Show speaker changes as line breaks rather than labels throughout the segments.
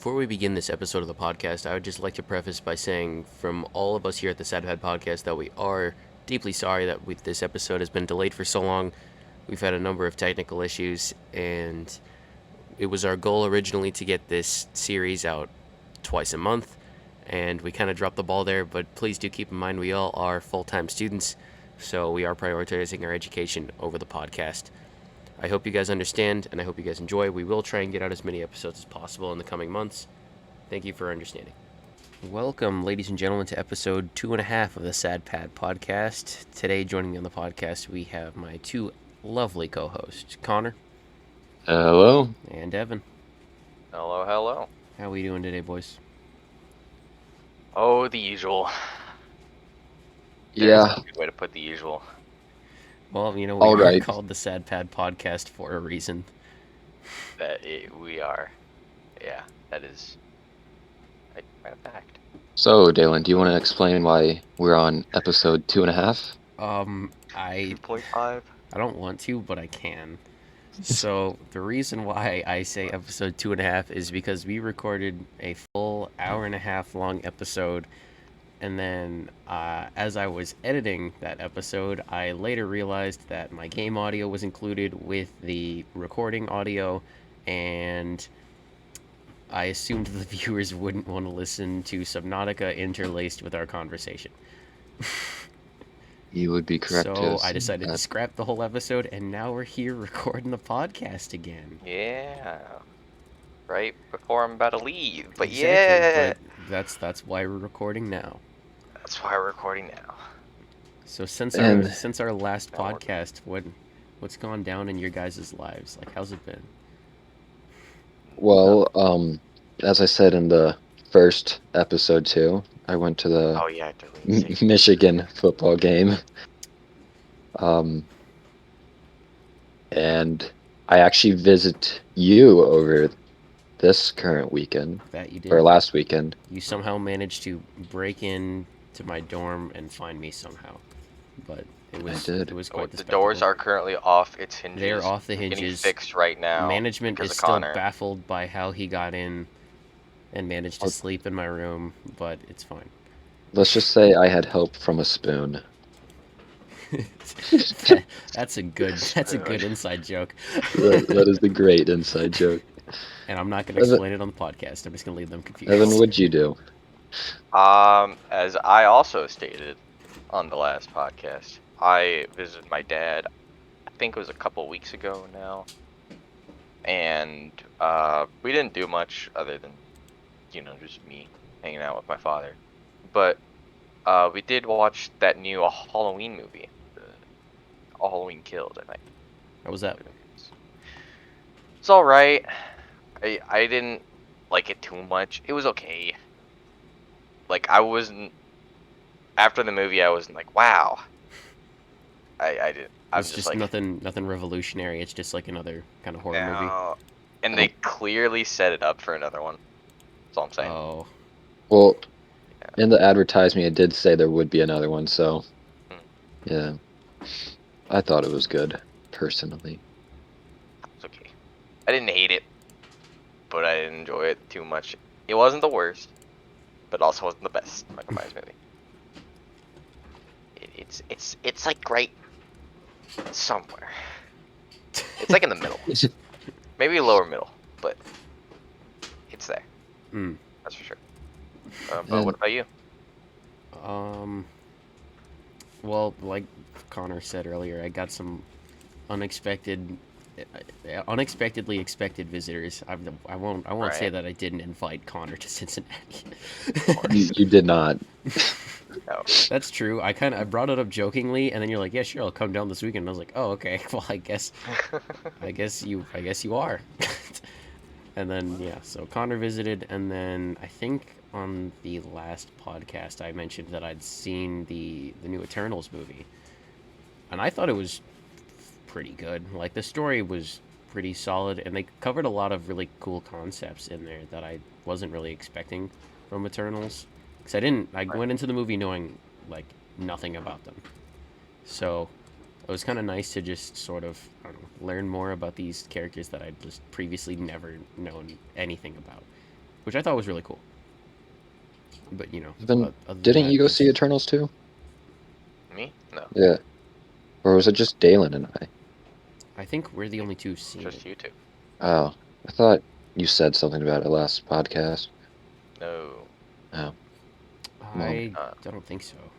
Before we begin this episode of the podcast, I would just like to preface by saying, from all of us here at the Sadpad podcast, that we are deeply sorry that this episode has been delayed for so long. We've had a number of technical issues, and it was our goal originally to get this series out twice a month, and we kind of dropped the ball there, but please do keep in mind we all are full-time students, so we are prioritizing our education over the podcast. I hope you guys understand, and I hope you guys enjoy. We will try and get out as many episodes as possible in the coming months. Thank you for understanding. Welcome, ladies and gentlemen, to episode 2.5 of the Sadpad podcast. Today, joining me on the podcast, we have my two lovely co-hosts, Connor.
Hello.
And Evan.
Hello, hello.
How are we doing today, boys?
Oh, the usual.
Yeah.
There's no good way to put the usual.
Well, you know,
All
we are
right.
called the Sadpad podcast for a reason.
We are. Yeah, that is a fact.
So, Dalen, do you want to explain why we're on episode 2.5?
I
2.5.
I don't want to, but I can. So the reason why I say episode 2.5 is because we recorded a full hour-and-a-half long episode, and then as I was editing that episode, I later realized that my game audio was included with the recording audio, and I assumed the viewers wouldn't want to listen to Subnautica interlaced with our conversation.
You would be correct.
So I decided to scrap the whole episode, and now we're here recording the podcast again.
Yeah. Right before I'm about to leave. But
Exactly,
yeah.
but that's why we're recording now.
That's why we're recording now.
So since our last podcast, what's gone down in your guys' lives? Like, how's it been?
Well, as I said in the first episode too, I went to the
Oh yeah, I totally see.
Michigan football game. And I actually visit you over this current weekend.
That you did.
Or last weekend.
You somehow managed to break in to my dorm and find me somehow. But it was quite the spectacle.
Doors are currently off its hinges.
They're off the hinges.
Getting fixed right now.
Management is still baffled by how he got in and managed to sleep in my room, but it's fine.
Let's just say I had help from a spoon.
That's a good inside joke.
That is the great inside joke.
And I'm not going to explain it on the podcast. I'm just going to leave them confused.
Evan, what'd you do?
As I also stated on the last podcast, I visited my dad, I think it was a couple weeks ago now. And we didn't do much other than, just me hanging out with my father. But we did watch that new Halloween movie, All Halloween Kills, I think.
How was that?
It's alright. I didn't like it too much. It was okay. Like, I wasn't... After the movie, I wasn't like, wow. I didn't...
It's just like, nothing revolutionary. It's just like another kind of horror movie.
And they clearly set it up for another one. That's all I'm saying.
Oh.
Well, in the advertisement, it did say there would be another one, so... Yeah. I thought it was good, personally.
It's okay. I didn't hate it, but I didn't enjoy it too much. It wasn't the worst, but also wasn't the best Michael Myers movie. It's like right somewhere. It's like in the middle. Maybe lower middle, but it's there. That's for sure. But what about you?
Well, like Connor said earlier, I got some unexpectedly expected visitors. I won't say that I didn't invite Connor to Cincinnati.
You did not.
No.
That's true. I brought it up jokingly, and then you're like, "Yeah, sure, I'll come down this weekend." And I was like, "Oh, okay. Well, I guess you are." And then so Connor visited, and then I think on the last podcast I mentioned that I'd seen the new Eternals movie, and I thought it was pretty good. Like, the story was pretty solid, and they covered a lot of really cool concepts in there that I wasn't really expecting from Eternals, because I went into the movie knowing like nothing about them, so it was kind of nice to just sort of, I don't know, learn more about these characters that I'd just previously never known anything about. which I thought was really cool. But you know,
Then
other than
didn't
that,
you go
just,
see Eternals too?
Me? No,
Yeah. Or was it just Dalen and I?
I think we're the only two seeing
just
it.
you two.
Oh, I thought you said something about it last podcast.
No.
Oh, well,
I
Uh,
don't think so.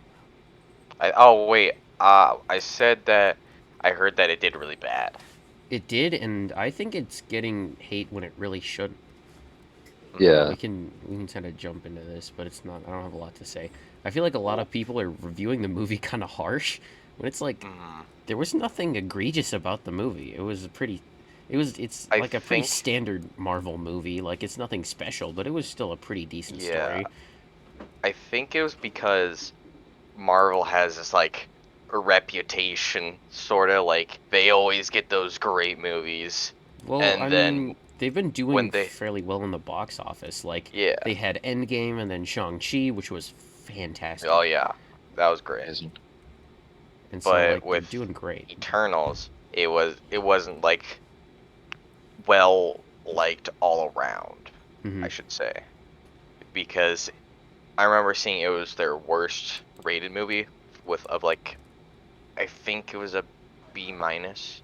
oh wait. I said that I heard that it did really bad.
It did, and I think it's getting hate when it really shouldn't.
yeah.
We can kind of jump into this, but it's not. I don't have a lot to say. I feel like a lot of people are reviewing the movie kind of harsh, when it's like
Mm,
there was nothing egregious about the movie. It was a pretty. It's
I
like a pretty
think.
standard Marvel movie. Like it's nothing special, but it was still a pretty decent
Yeah,
story.
I think it was because Marvel has this like a reputation, sort of like they always get those great movies,
Well, I
and then
mean, they've been doing
when they,
fairly well in the box office. Like
yeah,
they had Endgame and then Shang-Chi, which was fantastic.
oh yeah, that was great.
Amazing.
And so
But
like they're
with
doing great.
Eternals, it wasn't like well liked all around,
Hmm.
I should say, because I remember seeing it was their worst rated movie with of like I think it was a B minus.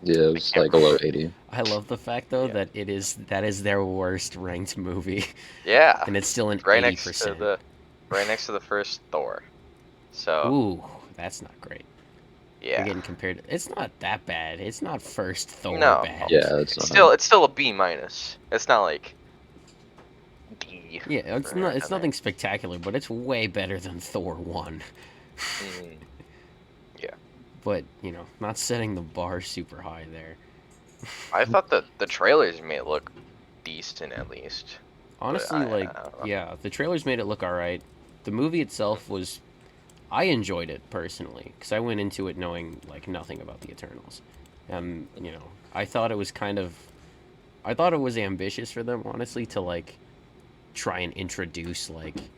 Yeah, it
I
was
can't
like a low
remember.
80.
I love the fact though
Yeah.
that that is their worst ranked movie,
Yeah.
and it's still an
It's right next to
80%.
the first Thor. So
Ooh, that's not great. They're
yeah.
getting compared. It's not that bad. It's not first Thor
No.
bad.
Yeah, it's
It's
not.
still a B minus. It's not like D
Yeah, it's
or
not. It's
down there.
nothing spectacular, but it's way better than Thor 1.
Mm, yeah.
But you know, not setting the bar super high there.
I thought the trailers made it look decent at least. But
Honestly, like,
I don't know.
yeah, the trailers made it look alright. The movie itself was. I enjoyed it personally because I went into it knowing like nothing about the Eternals. You know, I thought it was kind of. I thought it was ambitious for them, honestly, to like try and introduce like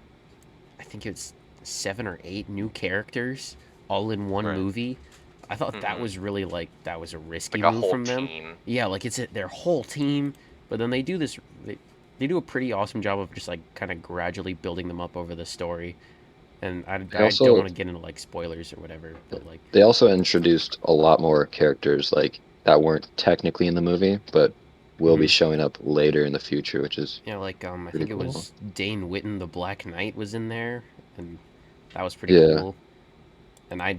I think it's 7 or 8 new characters all in one
Right.
movie. I thought that
Hmm.
was really like that was a risky
Like a
move
whole
from them.
team.
Yeah, like it's their whole team, but then they do this. They do a pretty awesome job of just like kind of gradually building them up over the story. And
They
I don't
also
want to get into like spoilers or whatever, but like
they also introduced a lot more characters like that weren't technically in the movie, but will be
mhm.
showing up later in the future, which is
Yeah, like I
pretty
think it
cool.
was Dane Witten, the Black Knight, was in there, and that was pretty
Yeah.
cool. And I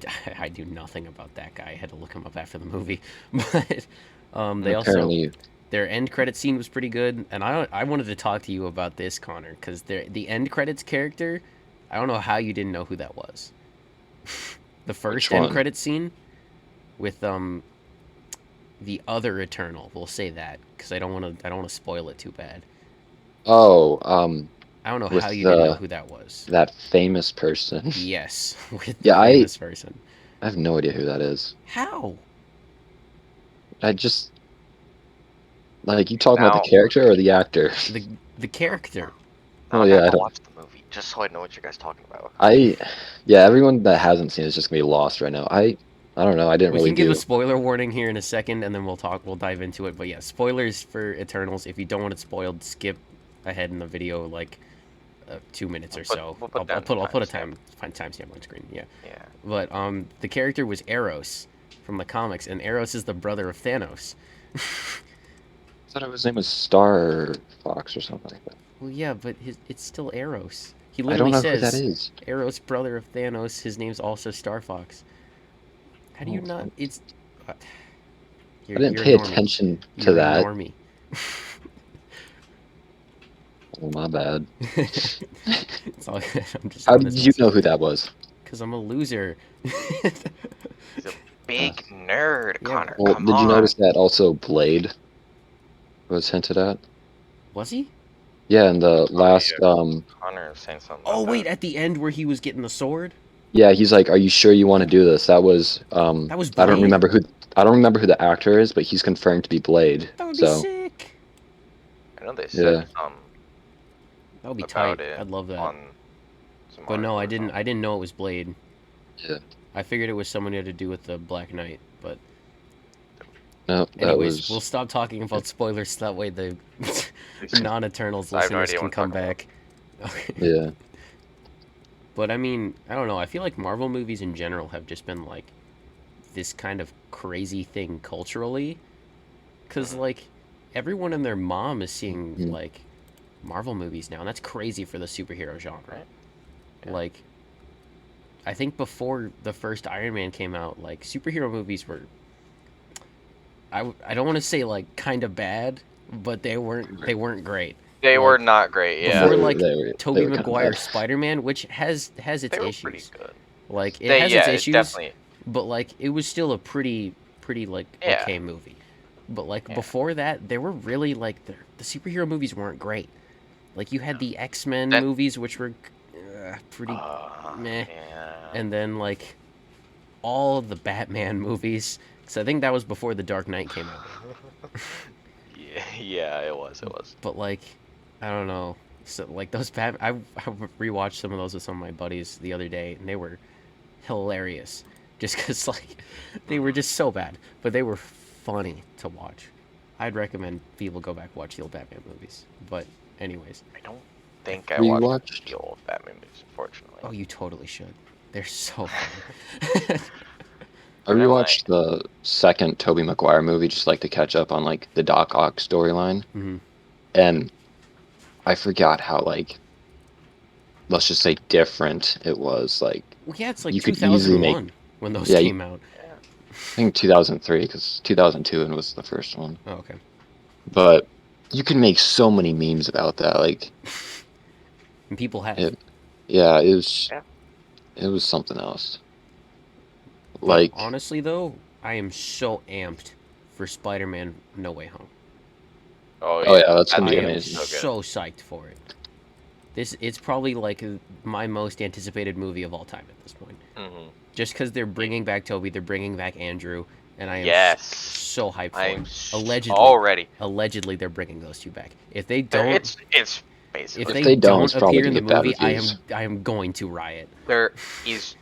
do nothing about that guy. I had to look him up after the movie, but
And
they also
apparently
their end credit scene was pretty good. And I wanted to talk to you about this, Connor, because the end credits character, I don't know how you didn't know who that was. The
which
first end
one?
credit scene with the other Eternal. We'll say that because I don't want to spoil it too bad.
Oh,
I don't know how
with
you didn't know who that was.
that famous person.
Yes, with the
Yeah,
famous person.
I have no idea who that is.
How?
I just like you talking about the
Now
character or the actor?
The the character.
now
Oh
I
yeah,
gotta
I
go
don't.
watch the movie just so I know what you guys talking about.
I yeah, everyone that hasn't seen it is just gonna be lost right now. I don't know. I didn't
We
really
can give a
do.
spoiler warning here in a second, and then we'll dive into it. But yeah, spoilers for Eternals. If you don't want it spoiled, skip ahead in the video like 2 minutes or so.
We'll put that in
I'll put a
timestamp.
timestamp on screen. Yeah,
Yeah.
but the character was Eros from the comics, and Eros is the brother of Thanos.
I thought his name was Star Fox or something like that.
Well, yeah, but it's still Eros. He
I don't
literally
know who that
says
is.
Eros, brother of Thanos. His name's also Star Fox. How do you
Oh,
not? It's uh,
I didn't
you're a
pay
normie.
attention to
You're a
that.
normie.
Oh, my bad.
It's all good. I'm just
How
honest
did you know
myself.
who that was?
Because I'm a loser.
He's a
Uh,
big nerd,
Yeah,
Connor.
well,
Come
did you
on.
notice that also Blade was hinted at?
was he?
Yeah, in the
Oh
last
yeah, Connor was saying something
Oh
about
wait,
that.
at the end where he was getting the sword,
yeah, he's like, "Are you sure you want to do this?" That was
that was
I don't
Blade.
remember who the actor is, but he's confirmed to be Blade.
That would be
So,
sick.
I know they said
yeah.
That would be
about
tight.
it
I'd love that.
on some
But no,
article or something.
I didn't know it was Blade.
Yeah.
I figured it was someone who had to do with the Black Knight. But
No, that
anyways, we'll
was
stop talking about spoilers. So that way the non-Eternals
I have no
listeners
idea
can
what
come
I'm
back.
Yeah.
But I mean, I don't know. I feel like Marvel movies in general have just been like this kind of crazy thing culturally, because
Mhm.
like everyone and their mom is seeing
Mhm.
like Marvel movies now, and that's crazy for the superhero genre.
Right. Yeah.
Like, I think before the first Iron Man came out, like superhero movies were, I don't want to say like kind of bad, but they weren't great.
They were
Like
not great. Yeah,
before like
They
Tobey
were kind of bad.
Maguire's Spider-Man, which has its
they were pretty
issues.
good.
Like it
They
has its
it
issues,
definitely.
but like it was still a pretty like
Yeah.
okay movie. But like
Yeah.
before that, they were really like the superhero movies weren't great. Like you had the X-Men
Then-
movies, which were pretty meh,
Yeah.
and then like all of the Batman movies. So I think that was before the Dark Knight came out.
Yeah, it was.
But like, I don't know. So like those I rewatched some of those with some of my buddies the other day, and they were hilarious. Just because like they were just so bad, but they were funny to watch. I'd recommend people go back watch the old Batman movies. But anyways,
I don't think I watched
Rewatched.
the old Batman movies, unfortunately.
oh, you totally should. They're so fun.
I
Never
rewatched the second Tobey Maguire movie just like to catch up on like the Doc Ock storyline,
Mhm.
and I forgot how like, let's just say different it was. Like
Well, yeah, it's like
you could easily make
2001 when those
Yeah,
came out.
Yeah.
I think 2003 because 2002 was the first one.
Oh, okay.
But you can make so many memes about that. Like
And people have.
yeah,
Yeah.
it was something else.
But
Like
honestly, though, I am so amped for Spider-Man: No Way Home.
oh yeah, that's gonna
I
be
am
amazing.
so psyched for it. It's probably like my most anticipated movie of all time at this point.
Mm-hmm.
Just because they're bringing back Toby, they're bringing back Andrew, and I am
Yes.
so hyped for
I'm
it. Allegedly, they're bringing those two back. If they don't,
It's
if
basically
they
they don't,
don't
it's probably
appear in the
gonna get bad
movie,
reviews.
I am going to riot.
there is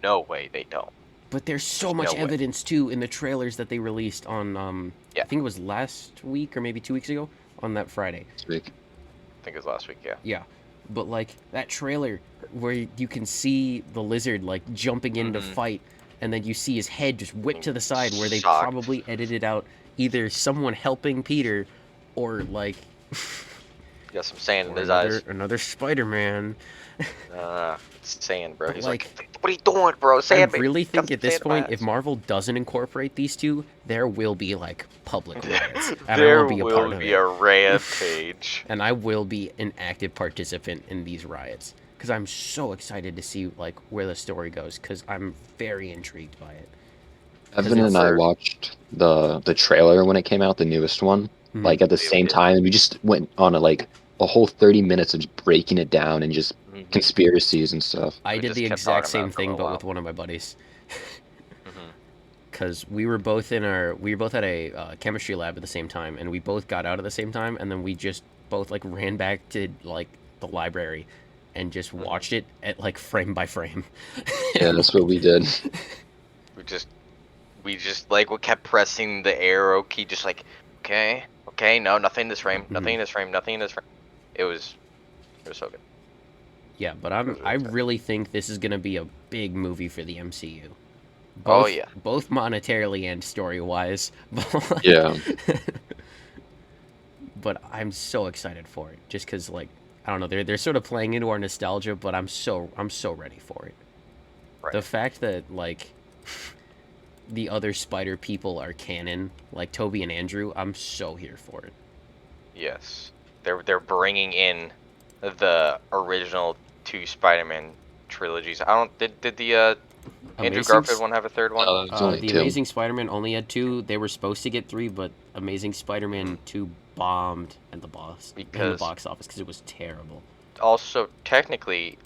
no way they don't.
But there's so
There's
much
no way.
evidence too in the trailers that they released on
Yeah.
I think it was last week or maybe 2 weeks ago on that Friday.
This week.
I think it was last week. Yeah.
Yeah. But like that trailer where you can see the lizard like jumping in to
Mhm.
fight, and then you see his head just whipped to the side where they
Shocked.
probably edited out either someone helping Peter or like
He got some sand in
or
his eyes.
another Spider-Man.
It's sand, bro.
But,
He's
like,
like, what are you doing, bro?
I
Sand me.
really
Got
think
some
at this
sand in my
point, if
eyes."
Marvel doesn't incorporate these two, there will be like public riots, and I
There
will be a part of
be
it.
a rampage.
And I will be an active participant in these riots because I'm so excited to see like where the story goes because I'm very intrigued by it.
Evan
it's
and I
for-
watched the trailer when it came out, the newest one,
Mhm.
like at the
Yeah, we
same
did.
time, and we just went on a whole 30 minutes of just breaking it down and just
Mhm.
conspiracies and stuff.
I
We
did
just
the
kept
exact
talking
same
about it for a
thing,
little
but
while.
with one of my buddies.
Mhm.
Because we were both at a chemistry lab at the same time, and we both got out at the same time, and then we just both like ran back to like the library, and just
Mhm.
watched it at like frame by frame.
Yeah, that's what we did.
We just like we kept pressing the arrow key, just like, okay, no, nothing in this frame, nothing in this frame, nothing in this frame. It was so good.
Yeah, but
It was
I
really good.
really think this is gonna be a big movie for the MCU.
Oh,
Both,
yeah.
both monetarily and story wise.
Yeah.
But I'm so excited for it, just because like I don't know, they're sort of playing into our nostalgia, but I'm so ready for it.
Right.
The fact that like the other Spider people are canon, like Toby and Andrew, I'm so here for it.
Yes, they're bringing in the original two Spider-Man trilogies. I don't did the Andrew
Amazing
Garfield one have a third one?
It's only
The
two.
Amazing Spider-Man only had 2. They were supposed to get 3, but Amazing Spider-Man 2 bombed at the
Because-
box office because it was terrible.
Also, technically,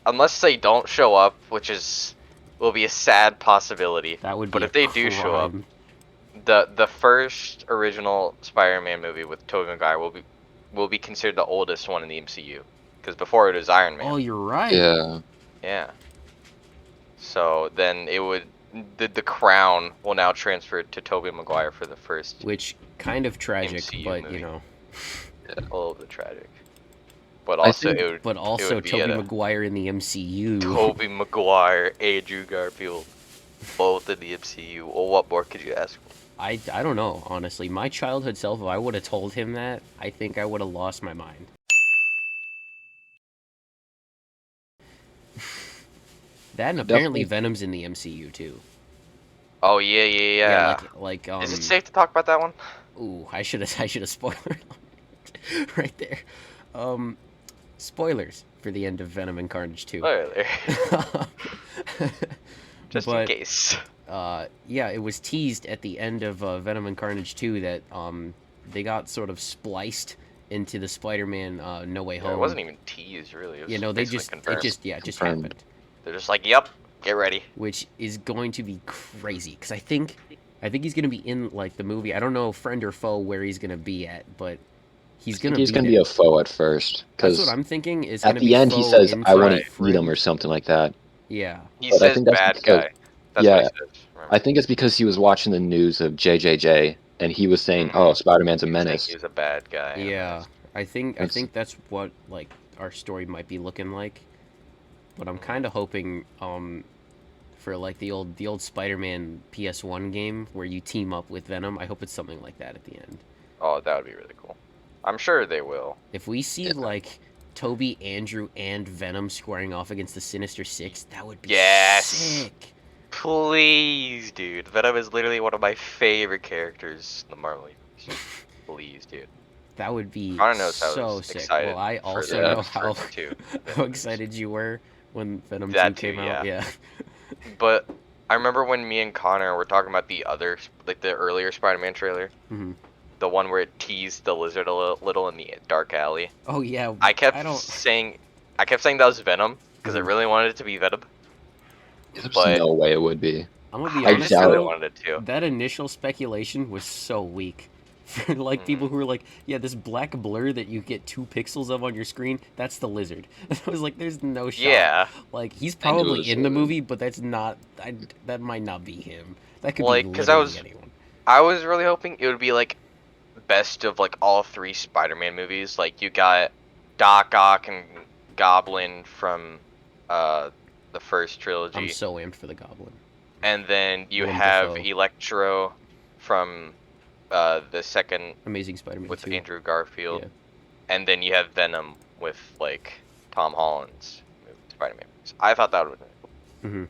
unless they don't show up, which will be a sad possibility.
That would be.
But if they do show up,
crime.
the first original Spider-Man movie with Tobey Maguire will be considered the oldest one in the MCU, because before it was Iron Man.
Oh, you're right.
Yeah.
Yeah. So then the crown will now transfer to Tobey Maguire for the first.
Which kind of tragic,
MCU
but
movie.
you know,
All of the tragic. But
I
also,
think-
it
But also
would be
Tobey
a
Maguire in the MCU.
Tobey Maguire, Andrew Garfield, both in the MCU. Well, what more could you ask for?
I don't know, honestly. My childhood self, if I would have told him that, I think I would have lost my mind. That and apparently
Definitely.
Venom's in the MCU too.
Oh yeah.
Like
Is it safe to talk about that one?
Ooh, I should have spoiler alert right there. Spoilers for the end of Venom and Carnage 2.
Oh, there. Just in
But,
case.
yeah, it was teased at the end of Venom and Carnage 2 that they got sort of spliced into the Spider-Man No Way
Yeah,
Home.
it wasn't even teased, really. It was
they
basically
just
confirmed.
it just
Confirmed.
happened,
They're just like, yep, get ready.
which is going to be crazy because I think he's gonna be in like the movie. I don't know friend or foe where he's gonna be at, but he's gonna
He's gonna
there.
be a foe at first,
That's what
because
I'm thinking. Is
at
gonna
the
be
end he
foe
says, "I want
Right.
to eat him" or something like that.
Yeah,
He
But I
says
think that's
bad
because-
guy. That's what he
yeah.
says. Remember?
I think it's because he was watching the news of JJJ, and he was saying,
Mhm.
"Oh, Spider-Man's a
He was saying
menace."
He was a bad guy. and a
yeah.
menace.
I think
That's-
that's what like our story might be looking like. But I'm
Mhm.
kind of hoping for like the old Spider-Man PS1 game where you team up with Venom. I hope it's something like that at the end.
Oh, that would be really cool. I'm sure they will.
If we see
Yeah.
like Toby, Andrew, and Venom squaring off against the Sinister Six, that would be
Yes.
sick.
Please, dude. Venom is literally one of my favorite characters in the Marvel universe. Please, dude.
That would be
Connor knows how I
so
was
sick.
excited
Well, I
for
also
the
know how
first two
how excited you were when Venom 2
That
came
too,
out. Yeah.
But I remember when me and Connor were talking about the other, like the earlier Spider-Man trailer,
Mhm.
the one where it teased the lizard a little in the dark alley.
Oh yeah.
I kept
don't.
saying that was Venom because I
Mhm.
really wanted it to be Venom.
There's
But-
no way it would be.
I'm gonna be
I
honest
just really
though.
wanted it to.
That initial speculation was so weak. For like people who were like, yeah, this black blur that you get 2 pixels of on your screen, that's the lizard. I was like, there's no shot.
Yeah,
Like he's
I knew it
probably
was
in the
Lizard.
movie, but that's not. That might not be him. That could
Like,
be
'cause I
literally
was-
anyone.
I was really hoping it would be like best of like all 3 Spider-Man movies. Like you got Doc Ock and Goblin from the first trilogy.
I'm so amped for the Goblin.
And then you
Willem
have
Dafoe.
Electro from the second
Amazing Spider-Man
with
2.
Andrew Garfield,
Yeah.
and then you have Venom with like Tom Holland's Spider-Man movies. I thought that would have been cool.
Mhm.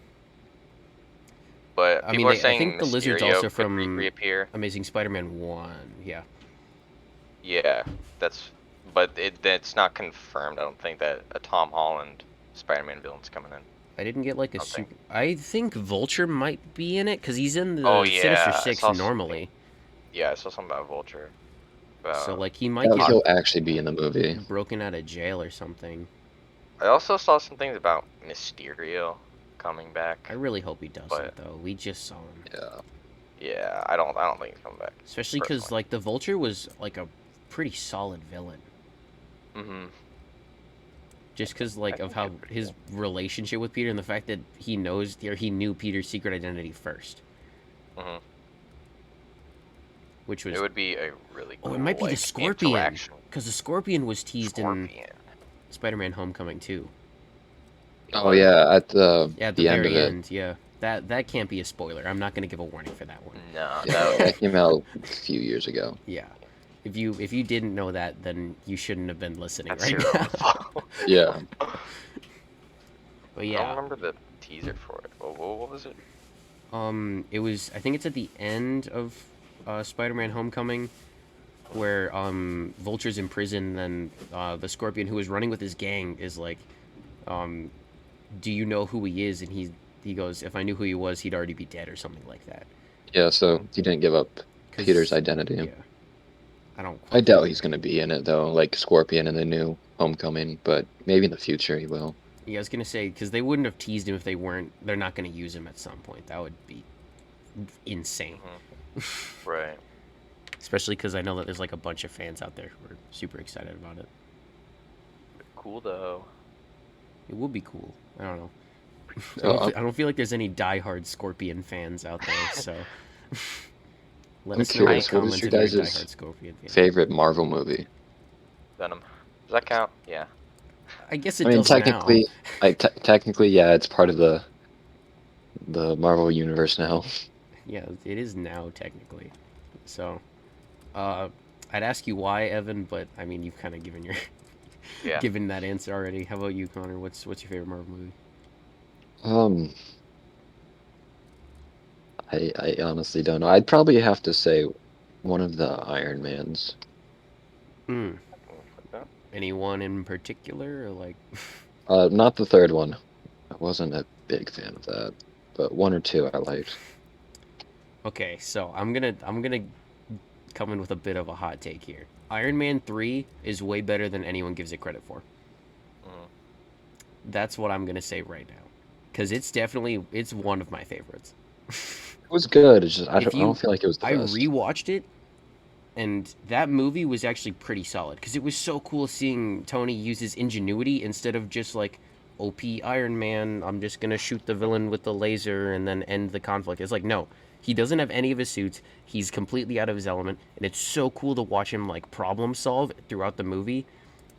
But
I
people
mean,
are saying
I think the lizard's
Mysterio
also
could
from
reappear.
Amazing Spider-Man 1. Yeah.
Yeah, but it's not confirmed. I don't think that a Tom Holland Spider-Man villain's coming in.
I didn't get like a
Something.
super. I think Vulture might be in it because he's in the
Oh, yeah,
Sinister
I
Six
saw something.
normally.
Yeah, I saw something about Vulture.
So like he might
Yeah,
get
he'll actually be in the movie.
broken out of jail or something.
I also saw some things about Mysterio coming back.
I really hope he doesn't
But-
though. We just saw him.
Yeah.
Yeah, I don't think he's coming back.
Especially because
personally.
like the Vulture was like a pretty solid villain.
Mhm.
Just because like
I
of
think
how
he's pretty
his relationship with Peter and the fact that he knew Peter's secret identity first,
Mhm.
which was
It would be a really cool.
it might be the
like,
Scorpion.
interaction.
because the Scorpion was teased in
Scorpion.
Spider-Man: Homecoming too.
Oh yeah, at the
Yeah, at
the
the
end
very
of it.
end. Yeah, that can't be a spoiler. I'm not gonna give a warning for that one.
No,
Yeah, that came out a few years ago.
Yeah. If you didn't know that, then you shouldn't have been listening
that's
right
your
now.
own fault.
Yeah.
But
I don't
yeah,
remember the teaser for it. What was it?
it was. I think it's at the end of Spider-Man: Homecoming, where Vulture's in prison, and the Scorpion, who is running with his gang, is like, "Do you know who he is?" And he goes, "If I knew who he was, he'd already be dead," or something like that.
Yeah, so he didn't give up
'Cause-
Peter's identity.
Yeah. I don't.
I doubt he's gonna be in it though, like Scorpion in the new Homecoming, but maybe in the future he will.
Yeah, I was gonna say because they wouldn't have teased him if they weren't. They're not gonna use him at some point. That would be insane.
Right.
Especially because I know that there's like a bunch of fans out there who are super excited about it.
Cool though.
It would be cool. I don't know.
So,
I don't feel like there's any diehard Scorpion fans out there. So Let
I'm
us know in the
curious, what is
comments
your
if you're a
guys'
diehard Scorpion fan.
favorite Marvel movie?
Venom. Does that count? Yeah.
I guess
I
it
mean,
does now.
technically, yeah, it's part of the Marvel universe now.
Yeah, it is now technically. So, uh, I'd ask you why, Evan, but I mean, you've kind of given your
Yeah.
given that answer already. How about you, Connor? What's your favorite Marvel movie?
Um, I honestly don't know. I'd probably have to say one of the Iron Mans.
Hmm.
Yeah.
Anyone in particular, or like?
Not the third one. I wasn't a big fan of that, but one or two I liked.
Okay, so I'm gonna come in with a bit of a hot take here. Iron Man 3 is way better than anyone gives it credit for.
Mm.
That's what I'm gonna say right now, because it's one of my favorites.
It was good. It's just
If
I don't
you,
feel like it was the
I
best.
rewatched it, and that movie was actually pretty solid because it was so cool seeing Tony use his ingenuity instead of just like OP Iron Man. I'm just gonna shoot the villain with the laser and then end the conflict. It's like no, he doesn't have any of his suits. He's completely out of his element, and it's so cool to watch him like problem solve throughout the movie,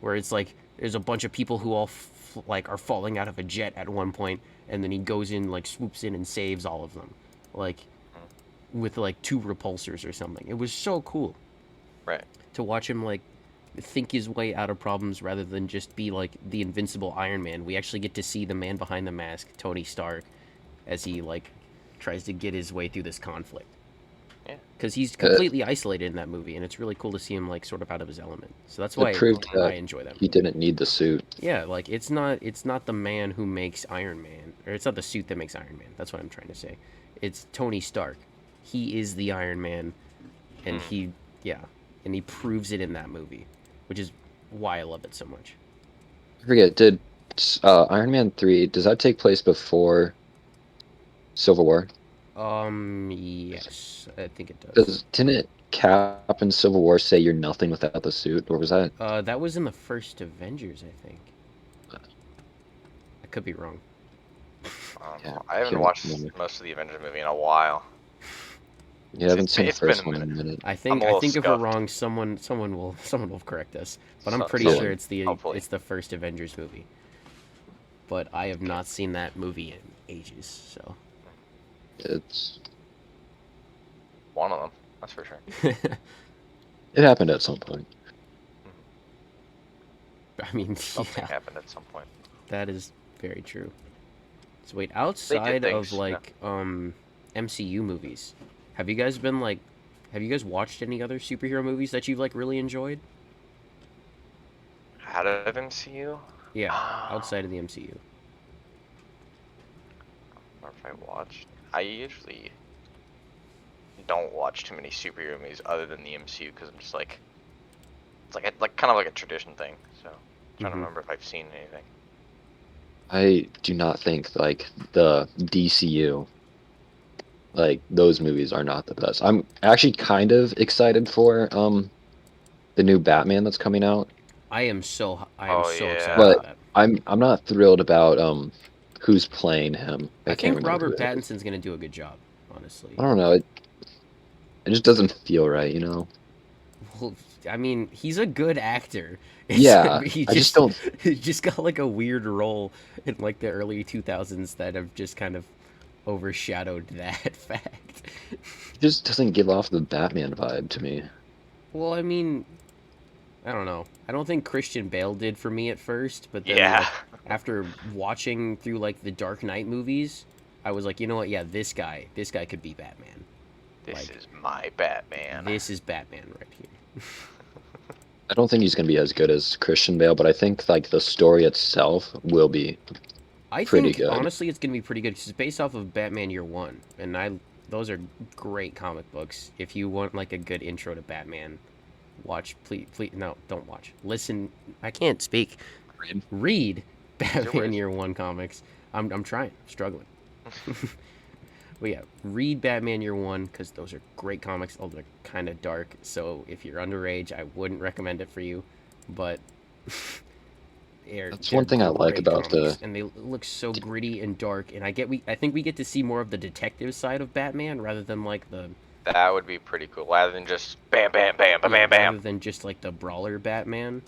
where it's like there's a bunch of people who all like are falling out of a jet at one point, and then he goes in like swoops in and saves all of them, like with like two repulsors or something. It was so cool
Right.
to watch him like think his way out of problems rather than just be like the invincible Iron Man. We actually get to see the man behind the mask, Tony Stark, as he like tries to get his way through this conflict.
Yeah.
Because he's
Uh,
completely isolated in that movie, and it's really cool to see him like sort of out of his element. So that's
it
why
proved
I
that
enjoy that
he
movie.
didn't need the suit.
Yeah, like it's not the man who makes Iron Man, or it's not the suit that makes Iron Man. That's what I'm trying to say. It's Tony Stark. He is the Iron Man, and
Mm.
yeah, and he proves it in that movie, which is why I love it so much.
I forget, did Iron Man 3, does that take place before Civil War?
Yes, I think it does.
Didn't Cap in Civil War say you're nothing without the suit, or was that?
That was in the first Avengers, I think. I could be wrong.
I don't
Yeah,
know. I haven't
can't
watched
remember.
most of the Avengers movie in a while.
You haven't seen the
It's been a
first one in
minute.
a minute.
I
I'm
think
a
I
little
think if we're
scuffed.
wrong, someone will correct us. But I'm
So,
pretty sure
someone,
it's the
hopefully.
it's the first Avengers movie. But I have not seen that movie in ages, so.
It's
One of them, that's for sure.
it happened at some point.
I mean,
Something
yeah,
happened at some point.
that is very true. So wait,
They did
outside of
things.
like MCU movies, have you guys been like, have you guys watched any other superhero movies that you've like really enjoyed?
Out of MCU?
Yeah, outside of the MCU.
Or if I watched. I usually don't watch too many superhero movies other than the MCU because I'm just like, it's like kind of like a tradition thing. So I'm trying to
Mhm.
remember if I've seen anything.
I do not think like the DCU, like those movies are not the best. I'm actually kind of excited for the new Batman that's coming out,
I am
Oh
so excited for
yeah.
but
that.
I'm not thrilled about who's playing him.
I
I can't
think
remember who
Robert
it is.
Pattinson's gonna do a good job, honestly.
I don't know. It just doesn't feel right, you know?
Well, I mean, he's a good actor.
Yeah,
He
I just
just
don't.
he just got like a weird role in like the early 2000s that have just kind of overshadowed that fact.
It just doesn't give off the Batman vibe to me.
Well, I mean, I don't know. I don't think Christian Bale did for me at first, but then
Yeah.
like after watching through like the Dark Knight movies, I was like, you know what? Yeah, this guy could be Batman.
This
Like,
is my Batman.
this is Batman right here.
I don't think he's gonna be as good as Christian Bale, but I think like the story itself will be
I
pretty
think
good.
honestly it's gonna be pretty good because it's based off of Batman Year One, and I those are great comic books. If you want like a good intro to Batman, watch please no don't watch listen. I can't speak. Read
your
Batman
words.
Year One comics. I'm trying, I'm struggling. But yeah, read Batman Year One because those are great comics. Although they're kind of dark, so if you're underage, I wouldn't recommend it for you. But
That's
they're
one thing I like
great
about
comics, and they look so gritty and dark. And I think we get to see more of the detective side of Batman rather than like the
That would be pretty cool, rather than just bam, bam, bam, bam,
Yeah,
bam,
rather
bam.
than just like the brawler Batman,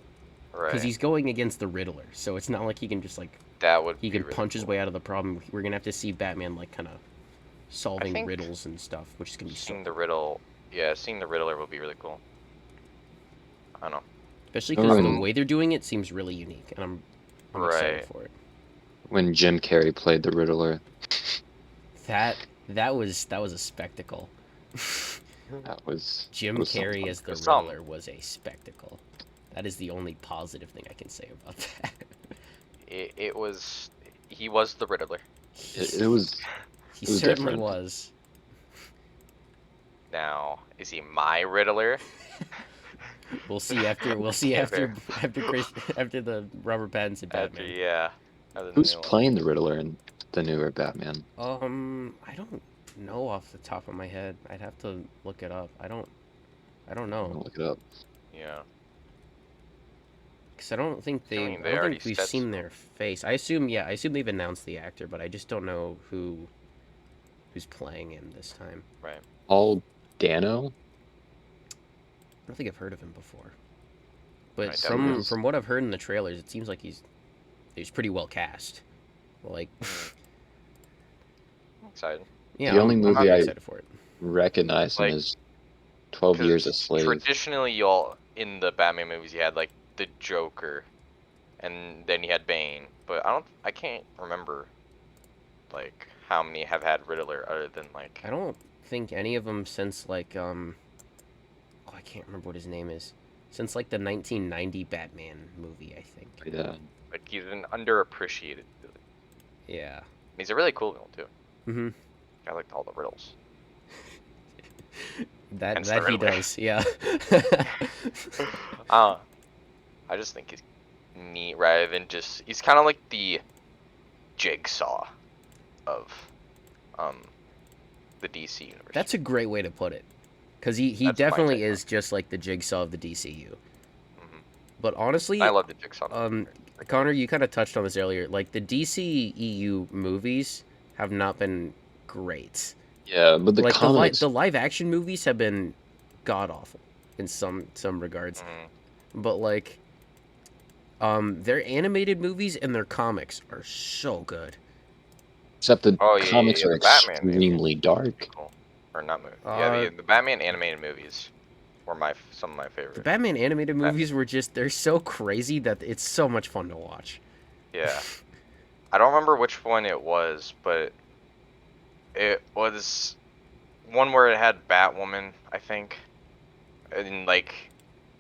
because
Right.
he's going against the Riddler, so it's not like he can just like
That would
he
be
can
really
punch his
cool.
way out of the problem. We're gonna have to see Batman like kind of solving
think
riddles and stuff, which is gonna be so
Seeing the
cool.
riddle, yeah, seeing the Riddler will be really cool. I don't know.
Especially because the
When
way they're doing it seems really unique, and I'm excited
Right.
for it.
when Jim Carrey played the Riddler,
That that was a spectacle.
that was
Jim
was
Carrey
something.
as the
Some.
Riddler was a spectacle. That is the only positive thing I can say about that.
It was. He was the Riddler.
It was
He
it was
certainly
different.
was.
Now, is he my Riddler?
We'll see after
Can't bear.
after the Robert Pattinson
After,
Batman.
yeah. Other than
Who's
the new one.
playing the Riddler in the newer Batman?
I don't know off the top of my head. I'd have to look it up. I don't
I'll
know.
look it up.
Yeah.
Because I don't think
I mean,
I
they
don't
already
think we've
said
seen
so.
their face. I assume they've announced the actor, but I just don't know who's playing him this time.
Right.
Paul Dano?
I don't think I've heard of him before. But
Right, that was-
from what I've heard in the trailers, it seems like he's pretty well cast. Like,
I'm excited.
yeah,
The only
I'm
movie
very
I
excited for it.
recognize him
Like,
as 12 Years a
'Cause
Slave.
traditionally, y'all in the Batman movies, you had like the Joker, and then you had Bane. But I can't remember, like, how many have had Riddler other than like.
I don't think any of them since like oh, I can't remember what his name is. Since like the 1990 Batman movie, I think.
Yeah.
Like, he's an underappreciated villain.
Yeah.
He's a really cool villain too.
Mhm.
I liked all the riddles.
That
Hence the
he
Riddler.
does. Yeah.
I just think he's neat rather than just. He's kind of like the Jigsaw of the DC universe.
That's a great way to put it. Cuz he
That's my
definitely
take on
is just like the Jigsaw of the DCU.
Mhm.
But honestly,
I love the Jigsaw.
Connor, you kind of touched on this earlier. Like the DCEU movies have not been great.
Yeah, but the
Like
comics.
the live action movies have been god awful in some regards.
Mhm.
But like their animated movies and their comics are so good.
Except the
Oh, yeah,
comics
yeah,
are
the Batman
extremely dark.
Cool. Or not movie.
Uh,
The Batman animated movies were some of my
The
favorite.
Batman animated movies were just they're so crazy that it's so much fun to watch.
Yeah. I don't remember which one it was, but it was one where it had Batwoman, I think. And like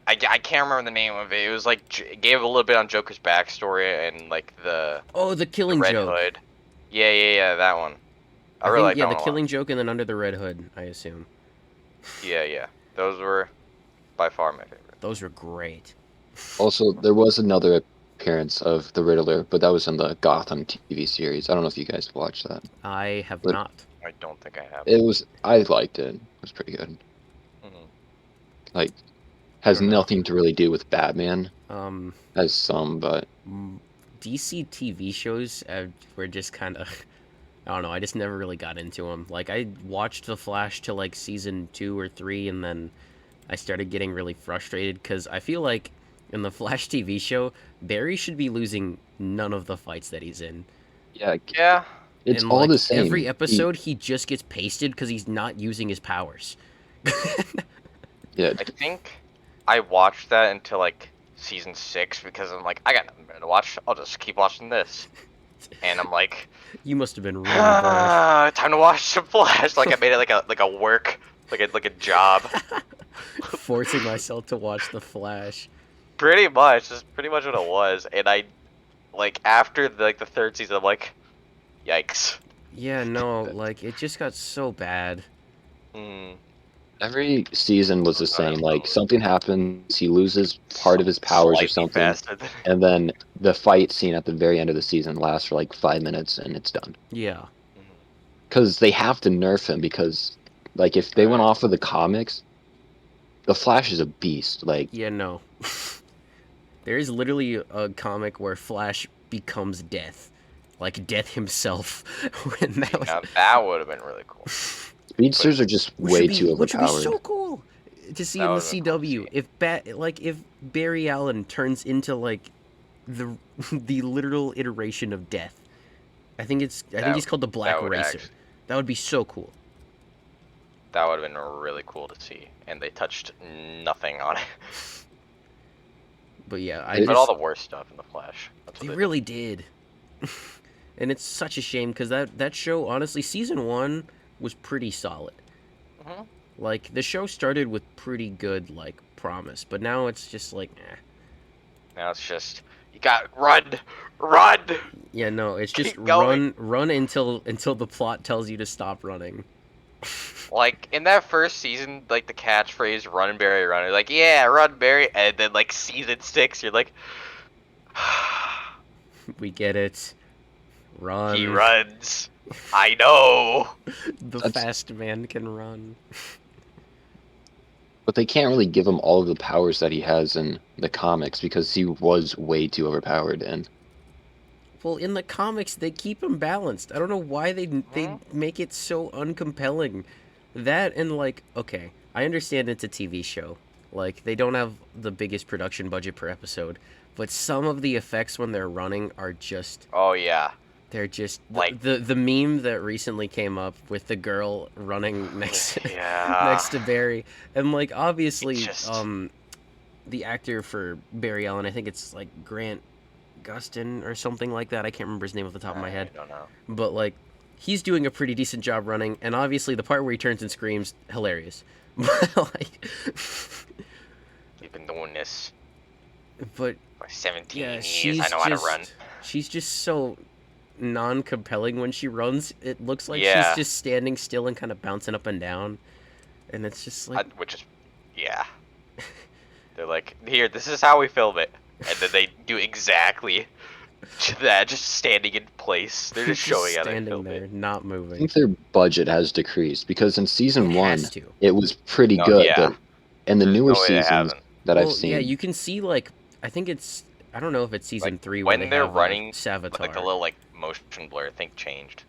I can't remember the name of it. It was like it gave a little bit on Joker's backstory and like the
Oh, the Killing
Red
Joke.
Hood. Yeah, that one. I really
think,
like
yeah,
that
the
one a lot.
Killing Joke and then Under the Red Hood, I assume.
Yeah. Those were by far my favorite.
Those were great.
Also, there was another appearance of the Riddler, but that was in the Gotham TV series. I don't know if you guys watched that.
I have
But-
not.
I don't think I have.
I liked it. It was pretty good.
Mhm.
Like, has
don't know.
nothing to really do with Batman.
Um,
Has some, but
DC TV shows were just kind of, I don't know. I just never really got into them. Like I watched The Flash till like season 2 or 3, and then I started getting really frustrated because I feel like in the Flash TV show, Barry should be losing none of the fights that he's in.
yeah,
Yeah.
it's
And
all
like
the same.
every episode, he just gets pasted because he's not using his powers.
Yeah,
I think I watched that until like season 6 because I'm like, I got nothing better to watch. I'll just keep watching this. And I'm like,
You must have been really bored.
time to watch some Flash. Like I made it like a work, like a job.
Forcing myself to watch The Flash.
Pretty much, that's pretty much what it was. And I, like after the 3rd season, I'm like, yikes.
Yeah, no, like it just got so bad.
Hmm.
every season was the same. Like, something happens, he loses part of his powers or
Slightly
something,
faster than-
and then the fight scene at the very end of the season lasts for like 5 minutes, and it's done.
Yeah.
Because they have to nerf him, because, like, if they went off of the comics, the Flash is a beast. Like,
Yeah, no. There is literally a comic where Flash becomes Death. Like Death himself. When that was...
Now that would have been really cool.
Speedsters are just way too
which would be
overpowered.
so cool to see
That
in the
would've been cool to
CW.
see.
If Barry Allen turns into like the the literal iteration of Death. I think he's called the Black Racer. That would be so cool.
That would have been really cool to see, and they touched nothing on it.
But yeah,
But all the worst stuff in the Flash. That's what
they really did. And it's such a shame because that show, honestly, season 1 was pretty solid.
Mm-hmm.
Like, the show started with pretty good, like, promise, but now it's just like, eh.
Now it's just, you got run!
Yeah, no, it's just
Keep going.
run until the plot tells you to stop running.
Like, in that first season, like, the catchphrase, run, Barry, run, you're like, yeah, run, Barry, and then, like, season 6, you're like,
We get it. Run.
he runs. I know.
The fast man can run.
But they can't really give him all of the powers that he has in the comics because he was way too overpowered. And
Well, in the comics, they keep him balanced. I don't know why they make it so uncompelling. That and, like, okay, I understand it's a TV show. Like, they don't have the biggest production budget per episode. But some of the effects when they're running are just...
Oh, yeah.
They're just...
Like...
The meme that recently came up with the girl running next to Barry. And, like, obviously, the actor for Barry Allen, I think it's, like, Grant Gustin or something like that. I can't remember his name off the top of my head.
I don't know.
But, like, he's doing a pretty decent job running, and obviously the part where he turns and screams, hilarious. Like,
We've been doing this
but
for 17
yeah,
years. I know how to run.
She's just so non-compelling when she runs. It looks like
Yeah.
she's just standing still and kind of bouncing up and down, and it's just like,
Which is, yeah. They're like, here, this is how we film it, and then they do exactly that, just standing in place. They're just showing how they
standing
film
there,
it.
not
I
moving.
think their budget has decreased because in season
It
1,
has to.
it was pretty
No,
good.
yeah.
But in the
There's
newer
no way they
seasons
haven't.
that
Well,
I've seen,
yeah, you can see, like, I think it's, I don't know if it's season
Like,
3 where
when
they
they're
have
running,
Savitar.
like the little like motion blur, I think changed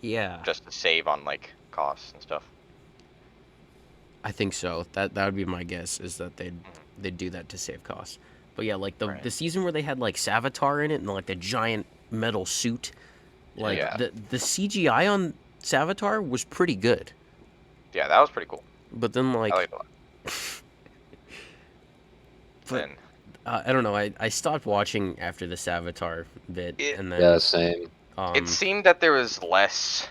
Yeah,
just to save on like costs and stuff.
I think so. That would be my guess, is that they'd do that to save costs. But yeah, like the season where they had like Savitar in it and like the giant metal suit, like
Yeah.
the CGI on Savitar was pretty good.
Yeah, that was pretty cool.
But then like
I liked it a lot.
but,
Then
I don't know. I stopped watching after the Savitar bit, and then
yeah, same.
it seemed that there was less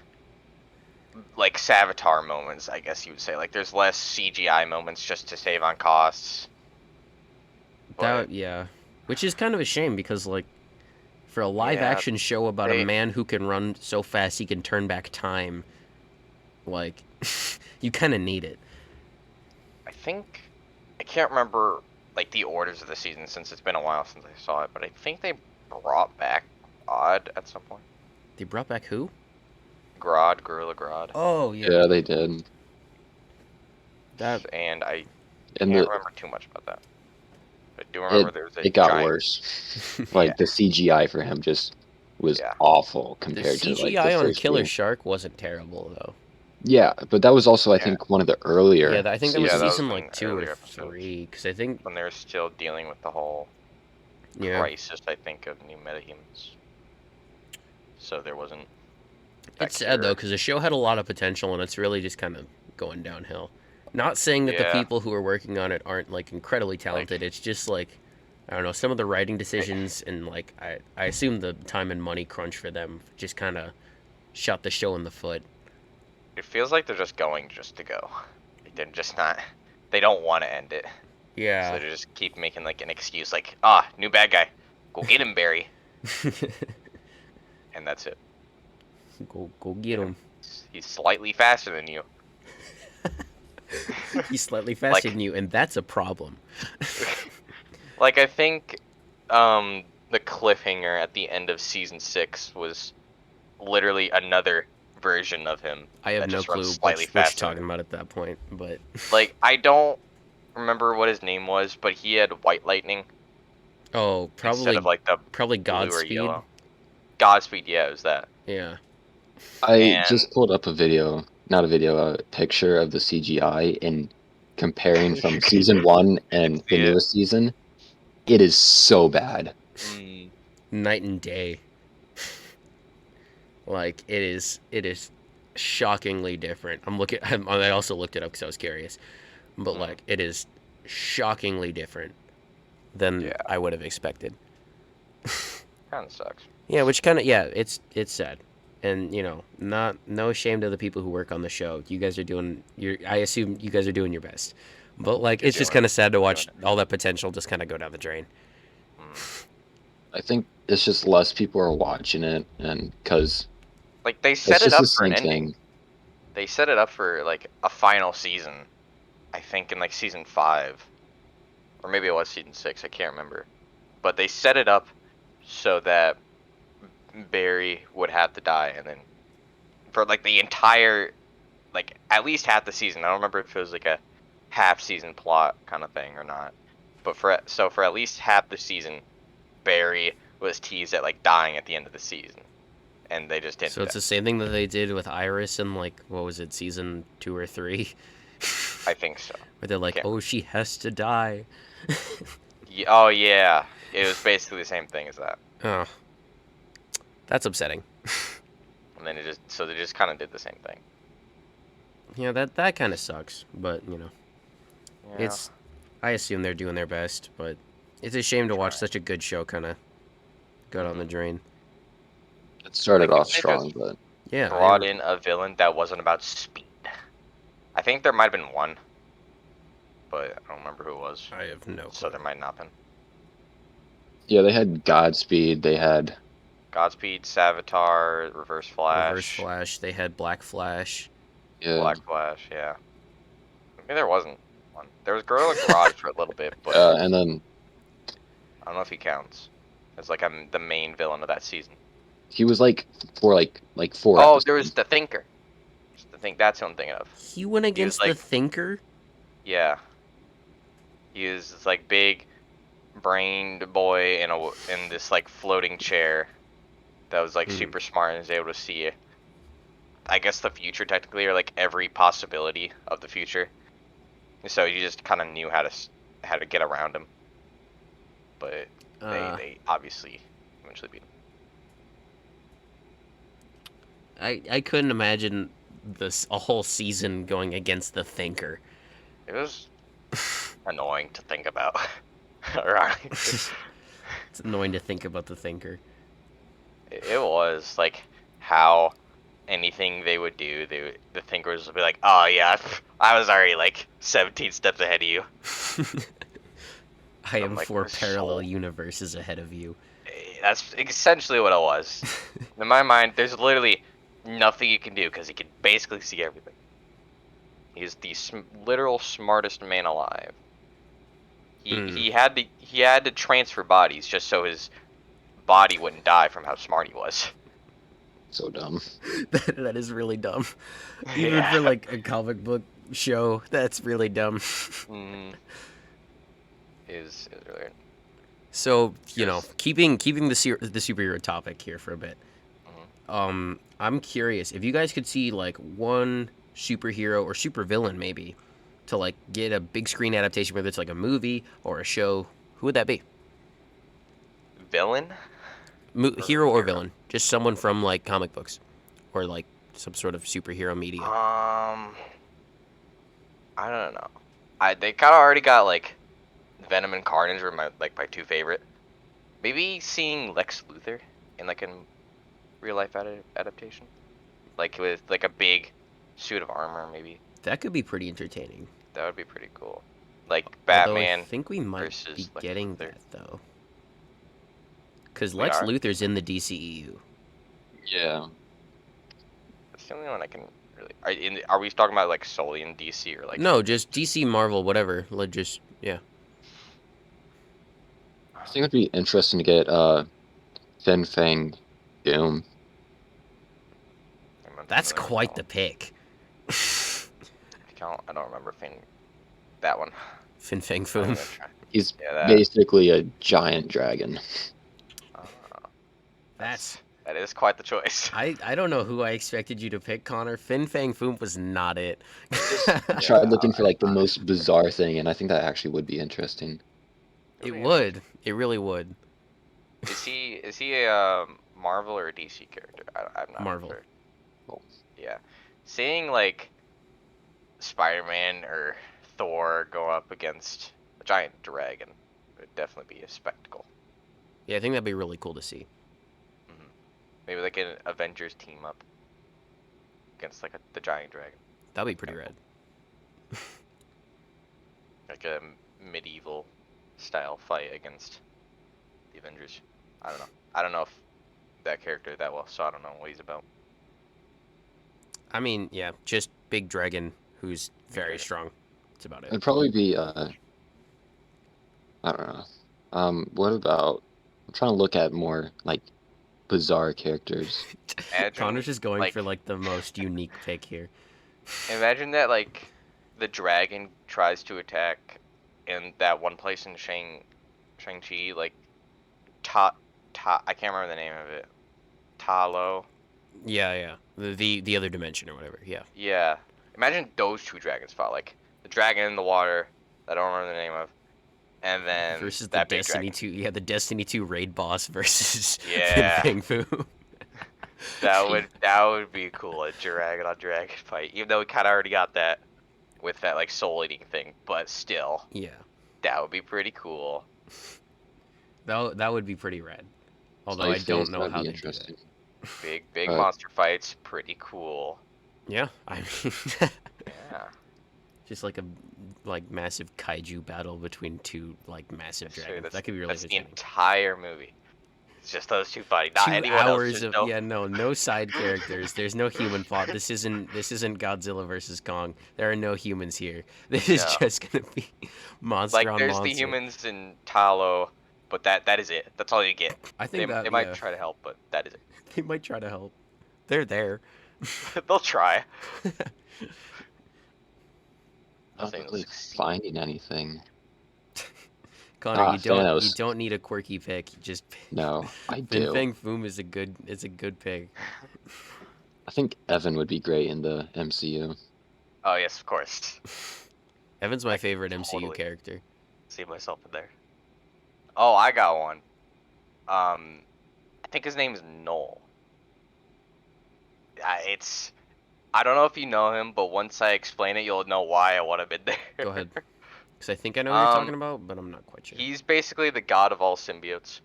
like Savitar moments, I guess you would say. Like there's less CGI moments just to save on costs. But
yeah, which is kind of a shame because like for a live action show about a man who can run so fast he can turn back time, like you kind of need it.
I can't remember like the orders of the season since it's been a while since I saw it, but I think they brought back Odd at some point.
They brought back who?
Gorilla Grodd.
Oh yeah.
Yeah, they did.
And I
And
can't remember too much about that. But I do remember there was a
it got
giant...
worse. Like the CGI for him just was awful compared
the
to like
CGI
the
on
first
Killer
few.
Shark wasn't terrible though.
Yeah, but that was also I think one of the earlier.
Yeah, I think that was
seasons.
season
That was
like
in
2 or
earlier episodes.
3, because I think
when they were still dealing with the whole crisis, I think, of new metahumans. So there wasn't.
It's sad though, because the show had a lot of potential, and it's really just kind of going downhill. Not saying that the people who are working on it aren't like incredibly talented. It's just like, I don't know, some of the writing decisions and like I assume the time and money crunch for them just kind of shot the show in the foot.
It feels like they're just going just to go. They're just not. They don't want to end it.
Yeah.
So they just keep making like an excuse, like new bad guy, go get him, Barry. And that's it.
Go get him.
He's slightly faster than you.
He's slightly faster than you, and that's a problem.
Like I think the cliffhanger at the end of season 6 was literally another version of him.
I have no clue what you're talking about at that point, but
like I don't remember what his name was, but he had white lightning.
Oh, probably
instead of like the
probably
blue or
Godspeed.
yellow. Godspeed, yeah, it was that.
Yeah.
I just pulled up a video not a video, a picture of the CGI and comparing from season 1
Didn't
and the
see it.
newest season, it is so bad.
Night and day. Like it is shockingly different. I also looked it up because I was curious, but like it is shockingly different than
Yeah.
I would have expected.
Kind of sucks.
Yeah, which kind of it's sad, and no shame to the people who work on the show. You guys are doing I assume you guys are doing your best, but like
You're
it's just
doing
kind of sad to
doing
watch
it.
all that potential just kind of go down the drain.
I think it's just less people are watching it, and because
Like they
it's
set it
just the
up for an
same
ending.
thing.
They set it up for like a final season. I think in like season 5, or maybe it was season 6. I can't remember. But they set it up so that Barry would have to die, and then for like the entire, like at least half the season. I don't remember if it was like a half season plot kind of thing or not. But for at least half the season, Barry was teased at like dying at the end of the season, and they just didn't.
So it's the same thing that they did with Iris in like what was it, season 2 or 3,
I think so.
where they're like,
Can't
oh, she has to die.
Oh yeah, it was basically the same thing as that.
Oh, that's upsetting.
And then they just kind of did the same thing.
Yeah, that kind of sucks, but
Yeah.
I assume they're doing their best, but it's a shame to watch
Trying.
such a good show kind of go down the drain.
It started
Like,
off
if they
strong,
just
but
Yeah,
brought in a villain that wasn't about speed. I think there might have been one, but I don't remember who it was.
I have no
So
clue.
there might not have been.
yeah, they had Godspeed. They had
Godspeed, Savitar, Reverse Flash,
Reverse Flash. They had Black Flash.
Black Flash. Yeah. Maybe there wasn't one. There was Gorilla Garage for a little bit, but
and then
I don't know if he counts as like the main villain of that season.
he was like for like 4
Oh,
episodes.
there was the Thinker. That's what I'm thinking of.
He went against the
like-
Thinker.
Yeah. He was this like big brained boy in this like floating chair that was like super smart and was able to see, I guess, the future technically, or like every possibility of the future. So you just kind of knew how to get around him. But they obviously eventually beat him.
I couldn't imagine a whole season going against the Thinker.
It was annoying to think about. Right.
It's annoying to think about the Thinker.
It was like how anything they would do, the Thinkers would be like, "Oh yeah, I was already like 17 steps ahead of you."
I am
like,
4
"We're
parallel
so-"
universes ahead of you.
That's essentially what it was. In my mind, there's literally nothing you can do because he can basically see everything. He's the literal smartest man alive. He had to transfer bodies just so his body wouldn't die from how smart he was.
So dumb.
That is really dumb. Even for like a comic book show, that's really dumb.
Is really weird.
So keeping the superhero topic here for a bit. I'm curious if you guys could see like one superhero or supervillain maybe to like get a big screen adaptation, whether it's like a movie or a show. Who would that be?
Villain?
Hero or villain? Just someone from like comic books or like some sort of superhero media.
I don't know. They kind of already got like Venom and Carnage were my 2 favorite. Maybe seeing Lex Luthor in like a real life adaptation, like with like a big suit of armor, maybe.
That could be pretty entertaining.
That would be pretty cool. Like
Although
Batman.
I think we might
versus
be
Lex
getting
Luthor.
that though, because
We
Lex
are?
Luthor's in the DCEU.
Yeah.
That's the only one I can really. Are we talking about like solely in DC or like?
No, just DC, Marvel, whatever. Like just yeah.
I think it'd be interesting to get Fin Fang Doom.
That's quite the pick.
I don't remember that one.
Fin Fang
I'm
Foom.
gonna try.
He's
Yeah, that.
basically a giant dragon.
That's
That is quite the choice.
I don't know who I expected you to pick, Connor. Fin Fang Foom was not it.
Tried
Yeah,
looking for like the most bizarre thing, and I think that actually would be interesting.
It
Really
would. It really would.
Is he a Marvel or a DC character? I'm not
Marvel.
sure. Yeah, seeing like Spider-Man or Thor go up against a giant dragon would definitely be a spectacle.
Yeah, I think that'd be really cool to see.
Maybe like an Avengers team up against like the giant dragon,
That'd be pretty rad.
like a medieval style fight against the Avengers. I don't know. I don't know if that character that well, so I don't know what he's about.
I mean, yeah, just big dragon who's very
Dragon.
strong. That's about it.
It'd probably be I don't know. What about? I'm trying to look at more like bizarre characters.
Imagine,
Connor's just going
like,
for like the most unique pick here.
Imagine that like the dragon tries to attack in that one place in Shang-Chi, like I can't remember the name of it. Talo.
Yeah. The other dimension or whatever. Yeah.
Yeah. Imagine those two dragons fought, like the dragon in the water that I don't remember the name of, and then
Versus the
that big
Destiny
dragon.
2. Yeah, the Destiny 2 raid boss versus
Yeah.
Fin Fang Foom.
That would be cool, a dragon on dragon fight. Even though we kind of already got that with that like soul eating thing, but still,
Yeah.
that would be pretty cool.
That would be pretty rad. Although I
Slice
don't
face,
know
that'd
how
be
they do that.
interesting.
Big
Right.
monster fights, pretty cool.
Yeah, I mean,
Yeah.
just like a massive kaiju battle between two like massive
Sure,
dragons.
that's,
That could be really
that's the
entertaining.
entire movie. It's just those two fighting, not
2
anyone else.
hours
Just
of no side characters. There's no human plot. This isn't Godzilla versus Kong. There are no humans here. This is
No.
just gonna be monster
like
on
there's
monster.
the humans in Talo, but that is it. That's all you get.
I think
They
that
might
yeah,
try to help, but that is it.
they might try to help. They're there.
They'll try.
Not
Nothing
really
succeed.
finding anything.
Connor, you
Thanos.
don't need a quirky pick. Just
No, I
Fin
do.
Fang Foom is a good pick.
I think Evan would be great in the MCU.
Oh yes, of course.
Evan's my favorite MCU
totally.
character.
See myself in there. Oh, I got one. I think his name is Noel. I don't know if you know him, but once I explain it, you'll know why I want him in there.
Go ahead. Because I think I know what you're talking about, but I'm not quite sure.
He's basically the god of all symbiotes.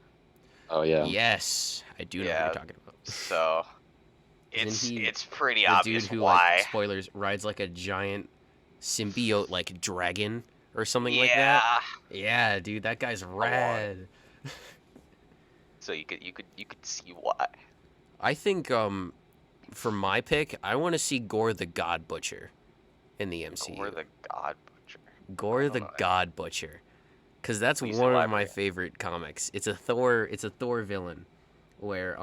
Oh yeah.
Yes, I do know what
Yeah.
you're talking about.
So
Isn't he
it's pretty
The
obvious
dude who,
why.
like, spoilers, rides like a giant symbiote, like dragon or something like
Yeah.
that. Yeah, dude, that guy's rad.
So you could see why.
I think for my pick, I want to see Gore the God Butcher in the MCU.
Or the god butcher.
Gore
I
the
don't know.
God Butcher, because that's
Please
one of my
elaborate.
favorite comics. It's a Thor villain, where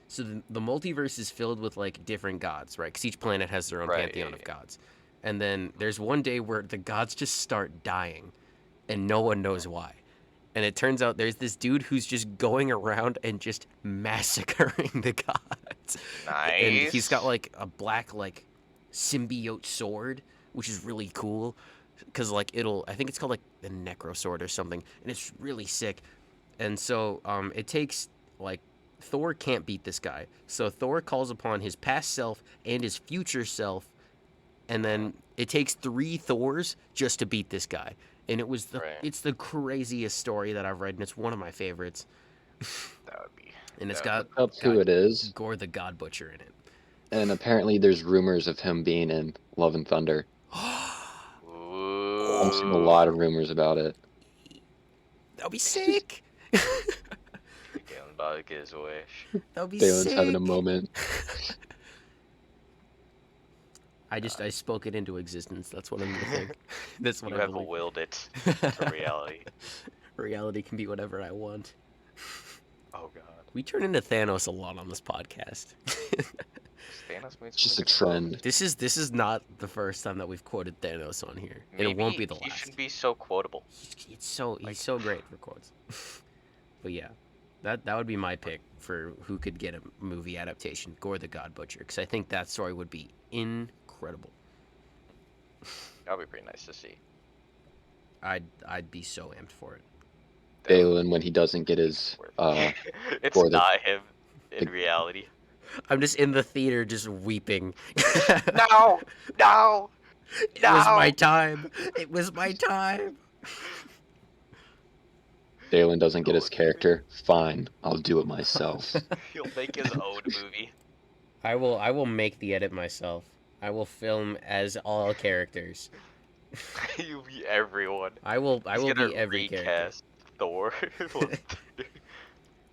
so the multiverse is filled with like different gods, right? Because each planet has their own
Right,
pantheon
yeah,
of gods, and then there's one day where the gods just start dying, and no one knows why. And it turns out there's this dude who's just going around and just massacring the gods.
Nice.
And he's got like a black like symbiote sword, which is really cool. Cause like I think it's called like the Necro Sword or something, and it's really sick. And so it takes like Thor can't beat this guy, so Thor calls upon his past self and his future self, and then it takes 3 Thors just to beat this guy. And
Right.
it's the craziest story that I've read, and it's one of my favorites.
That would be.
And it's
that
got
Up who it is,
Gore the God Butcher in it.
and apparently there's rumors of him being in Love and Thunder.
Ooh.
I've seen a lot of rumors about it.
That'll be sick.
Galen about to get his wish.
That'll be
Balin's
sick.
having a moment.
I spoke it into existence. That's what I'm gonna think. That's what
You
I
have
believe.
willed it to reality.
Reality can be whatever I want.
Oh god.
We turn into Thanos a lot on this podcast.
Thanos made
It's just
some
a
good stuff.
trend.
This is not the first time that we've quoted Thanos on here, and it
Maybe
won't be the
he
last.
should be so quotable.
He's so great for quotes. But yeah, That would be my pick for who could get a movie adaptation. Gore the God Butcher, because I think that story would be incredible.
That'd be pretty nice to see.
I'd be so amped for it.
Balin when he doesn't get his
It's
Gore the-
not him in
the-
reality.
I'm just in the theater, just weeping.
No, no,
It was my
no.
time. It was my time.
Balin doesn't get his
Oh,
character. Fine, I'll do it myself.
He'll make his own movie.
I will make the edit myself. I will film as all characters.
You'll be everyone.
I will
He's gonna
be every character.
recast Thor.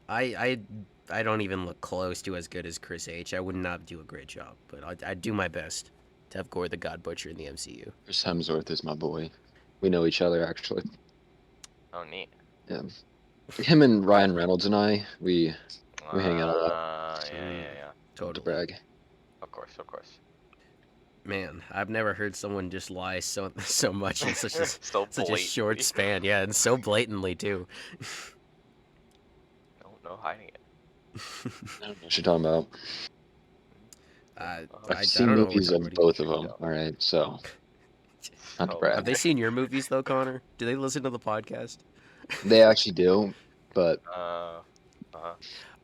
I don't even look close to as good as Chris H. I would not do a great job, but I'd do my best to have Gore the God Butcher in the MCU.
Chris Hemsworth is my boy. We know each other actually.
Oh, neat.
Yeah. Him and Ryan Reynolds and I, we hang out a lot.
Yeah.
To
Totally.
brag.
Of course.
Man, I've never heard someone just lie so much in such a
So
such a short
blatantly.
span. Yeah, and so blatantly too.
No hiding it.
I don't know what you're talking about.
I
I've seen
don't know what we're
movies
talking
of
about.
both of them. All right, so not to
Oh,
brag.
Have they seen your movies though, Connor? Do they listen to the podcast?
They actually do, but
Oh,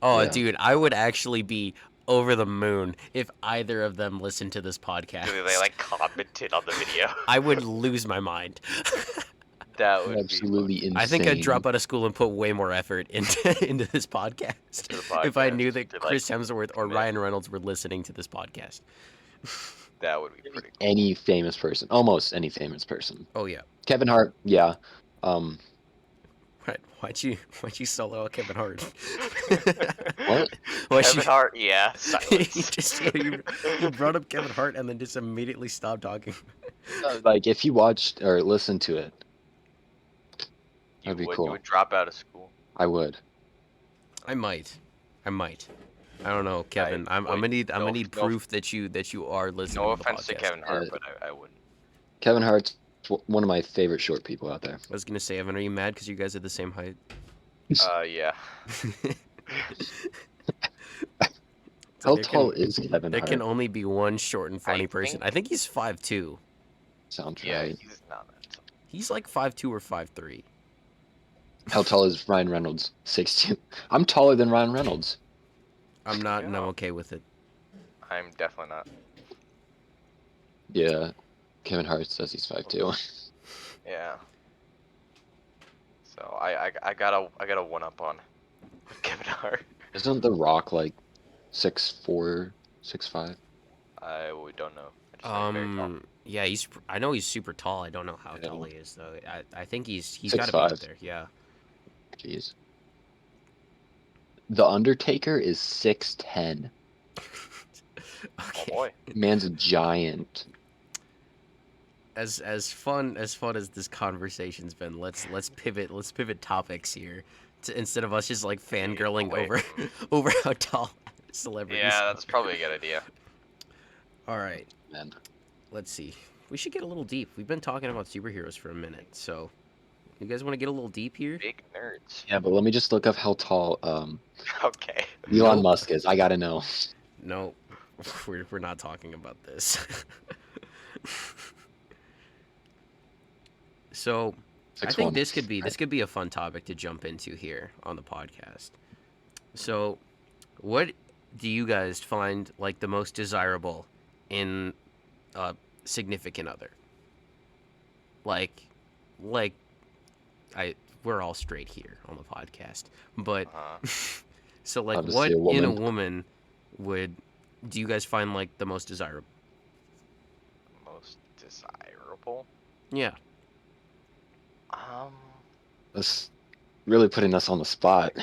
Yeah.
dude, I would actually be over the moon if either of them listened to this podcast.
They like commented on the video.
I would lose my mind.
That would
absolutely
be
insane.
I think I'd drop out of school and put way more effort into this podcast,
Into the podcast,
if I knew that
to,
Chris Hemsworth or
commit.
Ryan Reynolds were listening to this podcast.
That would be pretty cool.
Any famous person, almost any famous person.
Oh yeah.
Kevin Hart, yeah.
Right. Why'd you solo out Kevin Hart?
What?
Kevin Hart, yeah. Silence.
You brought up Kevin Hart and then just immediately stopped talking.
Like if you watched or listened to it,
You
That'd be
would,
cool.
You would drop out of school.
I would.
I might. I don't know, Kevin. I'm gonna need
no-
proof that you are listening.
No
to the
offense to
podcast.
Kevin Hart, but I wouldn't.
Kevin Hart's one of my favorite short people out there.
I was gonna say, Evan, are you mad because you guys are the same height?
Yeah.
How
there
tall
can-
is Kevin
There
Hart?
can only be one short and funny person.
think-
I think he's 5'2".
Sounds
Yeah,
right.
he's not that tall.
He's like 5'2" or 5'3".
How tall is Ryan Reynolds? 6'2". I'm taller than Ryan Reynolds.
I'm not, and I'm
Yeah.
okay with it.
I'm definitely not.
Yeah. Kevin Hart says he's 5'2".
Yeah. So I gotta one up on Kevin Hart.
Isn't The Rock like 6'4", 6'5"?
We don't know. I just know he's very tall.
Yeah, I know he's super tall. I don't know how
Yeah.
tall he is though. I think he's got to be
6'5".
up there. Yeah.
Jeez. The Undertaker is 6'10".
Oh
Okay.
boy.
Man's a giant.
As fun as this conversation's been, let's pivot topics here. Instead of us just like fangirling
wait.
over how tall celebrities.
Yeah, that's probably a good idea.
All right.
Man.
Let's see. We should get a little deep. We've been talking about superheroes for a minute, so you guys want to get a little deep here?
Big nerds.
Yeah, but let me just look up how tall
Okay.
Elon
Nope.
Musk is. I gotta know.
No, we're not talking about this. So I think
6'1".
this could be a fun topic to jump into here on the podcast. So, what do you guys find like the most desirable in a significant other? Like we're all straight here on the podcast, but so like
Obviously
what
a
in a
woman.
woman do you guys find like the most desirable?
Most desirable.
Yeah.
That's really putting us on the spot.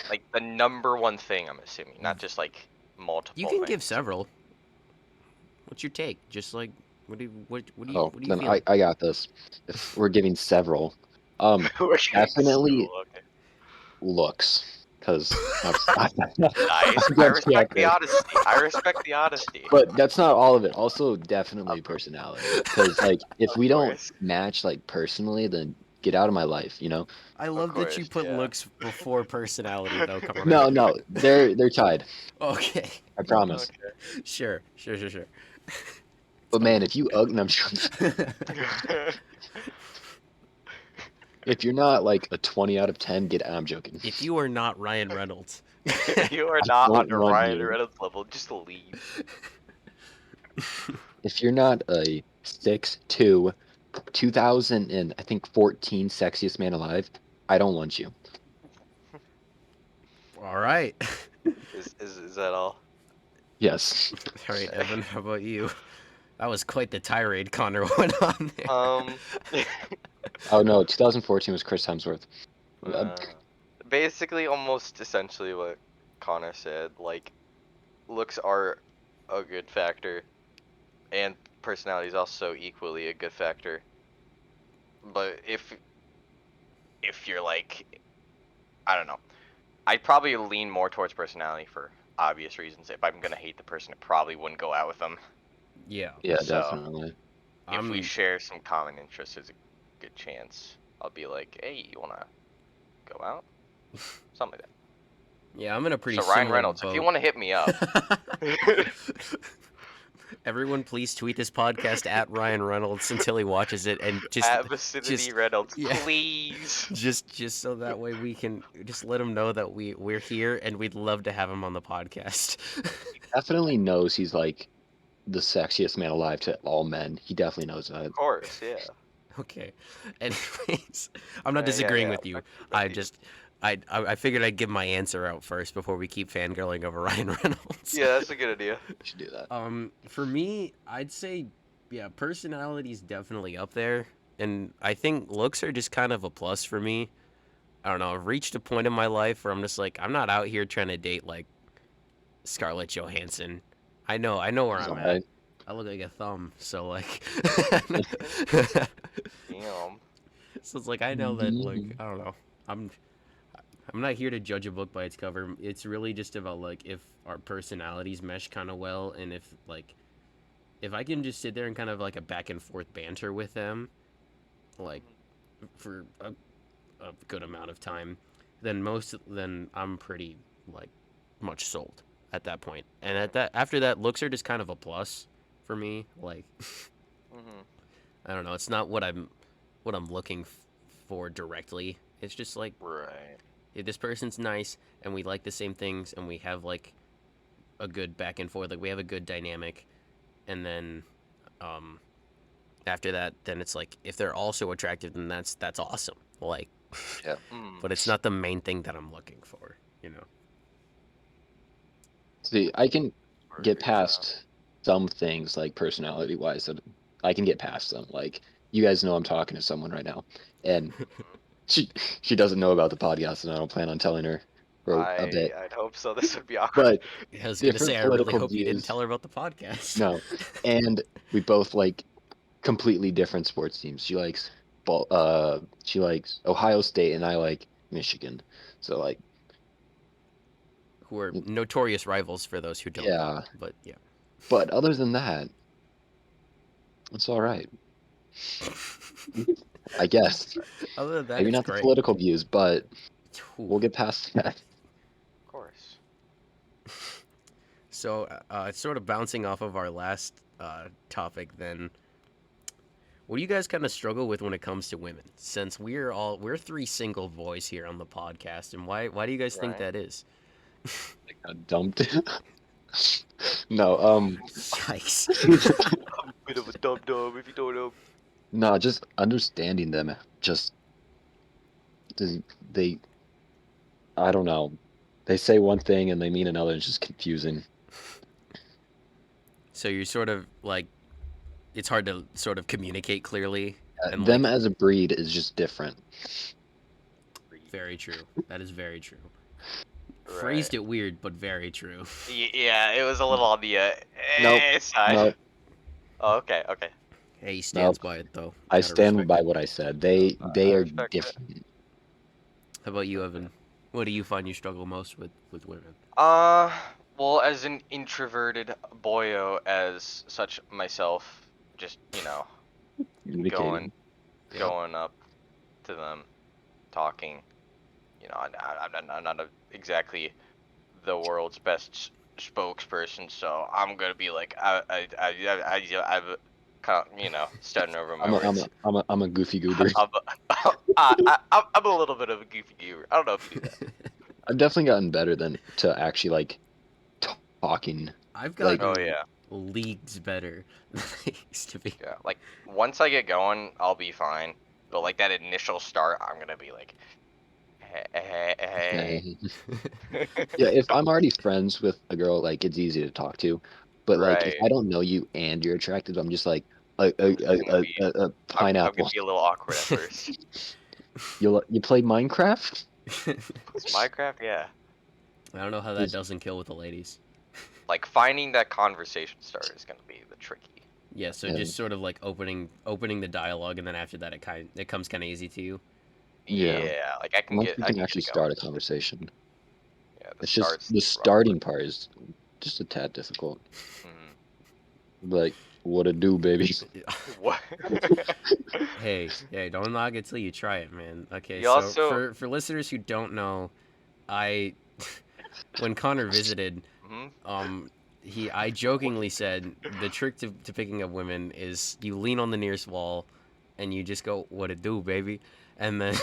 Like the number one thing, I'm assuming, not just like multiple.
You can give
things.
several. What's your take? Just like what do you
Oh,
what do you
then
feel?
I got this. If we're giving several,
We're getting
definitely
so okay.
looks, because
Nice. I respect the honesty.
But that's not all of it. Also, definitely personality. Because like, if we don't
course.
match like personally, then get out of my life, you know?
I love that you
course,
put
yeah.
looks before personality, though. Come on.
No, they're tied.
Okay.
I promise.
Okay.
Sure.
But man, if you no, I'm joking. If you're not like a 20 out of 10, get out. I'm joking.
If you are not Ryan Reynolds,
You are
I
not
don't
under
want
Ryan
you.
Reynolds level. Just leave.
If you're not a 6'2", 2000 and I think 14 sexiest man alive, I don't want you.
all right.
Is that all?
Yes.
All right, Evan, how about you? That was quite the tirade Connor went on there.
Oh no, 2014 was Chris Hemsworth.
uh, basically, almost essentially what Connor said. Like, looks are a good factor, and personality is also equally a good factor. But if you're like, I don't know, I'd probably lean more towards personality for obvious reasons. If I'm gonna hate the person, I probably wouldn't go out with them.
Yeah.
Yeah,
So
definitely.
if we share some common interests, there's a good chance I'll be like, hey, you wanna go out? Something like that.
Yeah, I'm in a pretty
So Ryan
similar
Reynolds, if you
boat.
want to hit me up,
Everyone, please tweet this podcast at Ryan Reynolds until he watches it, and
at Vicinity Reynolds,
yeah.
please.
just so that way we can just let him know that we're here and we'd love to have him on the podcast.
Definitely knows he's like the sexiest man alive to all men. He definitely knows that.
Of course, yeah.
Okay. Anyways, I'm not
Yeah,
disagreeing
yeah.
with you.
Back
I
to you.
just I figured I'd give my answer out first before we keep fangirling over Ryan Reynolds.
Yeah, that's a good idea.
We should do that.
For me, I'd say yeah, personality's definitely up there, and I think looks are just kind of a plus for me. I don't know. I've reached a point in my life where I'm just like, I'm not out here trying to date like Scarlett Johansson. I know where
He's
I'm at.
alright.
I look like a thumb, so like,
Damn.
so it's like I know that like I don't know. I'm not here to judge a book by its cover. It's really just about like if our personalities mesh kind of well, and if I can just sit there and kind of like a back and forth banter with them, like for a good amount of time, then I'm pretty like much sold at that point. And after that, looks are just kind of a plus for me. Like
Mm-hmm.
I don't know, it's not what I'm looking for directly. It's just like
Right.
if this person's nice and we like the same things and we have like a good back and forth, like we have a good dynamic, and then after that, then it's like if they're also attractive, then that's awesome. Like,
Yeah.
but it's not the main thing that I'm looking for, you know.
See, I can
Or
get
agree with that.
past some things like personality wise that I can get past them. Like you guys know I'm talking to someone right now, and she doesn't know about the podcast, and I don't plan on telling her for a bit.
I'd hope so. This would be awkward.
But
I was gonna say,
different
I really
political
hope you didn't
views.
tell her about the podcast.
No, and we both like completely different sports teams. She likes Ohio State, and I like Michigan. So like,
Who are notorious rivals for those who don't know.
yeah.
But yeah.
But other than that, it's all right. I guess.
Other than that,
Maybe
it's
not the
great.
political views, but
Ooh.
we'll get past that.
Of course.
So, sort of bouncing off of our last topic, then, what do you guys kind of struggle with when it comes to women? Since we're three single boys here on the podcast, and why do you guys think
Right.
that is?
Got dumped. No,
Yikes!
I'm a bit of a dum-dum if you don't know.
no, just understanding them. Just they, I don't know. They say one thing and they mean another. It's just confusing.
So you're sort of like, it's hard to sort of communicate clearly, and
Them
like,
as a breed is just different.
very true. That is very true.
Right.
Phrased it weird, but very true.
Yeah, it was a little on the
Nope.
side.
No,
Oh, okay.
Hey, he stands
Nope.
by it though.
I
Gotta
stand
respect
by
it.
what I said. They
I
are
respect that.
different.
How about you, Evan? What do you find you struggle most with women?
Well, as an introverted boyo as such myself, just
Communicating.
going up to to them talking. You know, I'm not exactly the world's best spokesperson, so I'm gonna be like, I'm kind of, you know, stuttering over my words.
I'm a goofy goober.
I'm a little bit of a goofy goober. I don't know if you do that.
I've definitely gotten better than to actually like talking.
I've
Like,
gotten
Oh yeah,
leagues better than I used to be.
yeah. Like once I get going, I'll be fine. But like that initial start, I'm gonna be like, hey.
yeah, if I'm already friends with a girl, like it's easy to talk to. But like if
Right.
I don't know you and you're attracted, I'm just like a
It's gonna be.
a
I'm gonna
pineapple.
be a little awkward at first.
You play Minecraft?
It's Minecraft, yeah.
I don't know how that
Is-
doesn't kill with the ladies.
Like finding that conversation starter is gonna be the tricky.
Yeah, so
Yeah.
just sort of like opening the dialogue, and then after that, it comes kind of easy to you.
Yeah.
Yeah, like I can
Once
get
you
I
can
can get
actually
it going.
start a conversation.
Yeah, the
It's just
start's
the
the rough
starting part is just a tad difficult.
part. Mhm.
Like, what to do, baby?
What?
Hey, don't knock it till you try it, man. Okay,
You
so
also.
for listeners who don't know, I when Connor visited,
Mhm.
um, I jokingly said the trick to picking up women is you lean on the nearest wall, and you just go, "What it do, baby," and then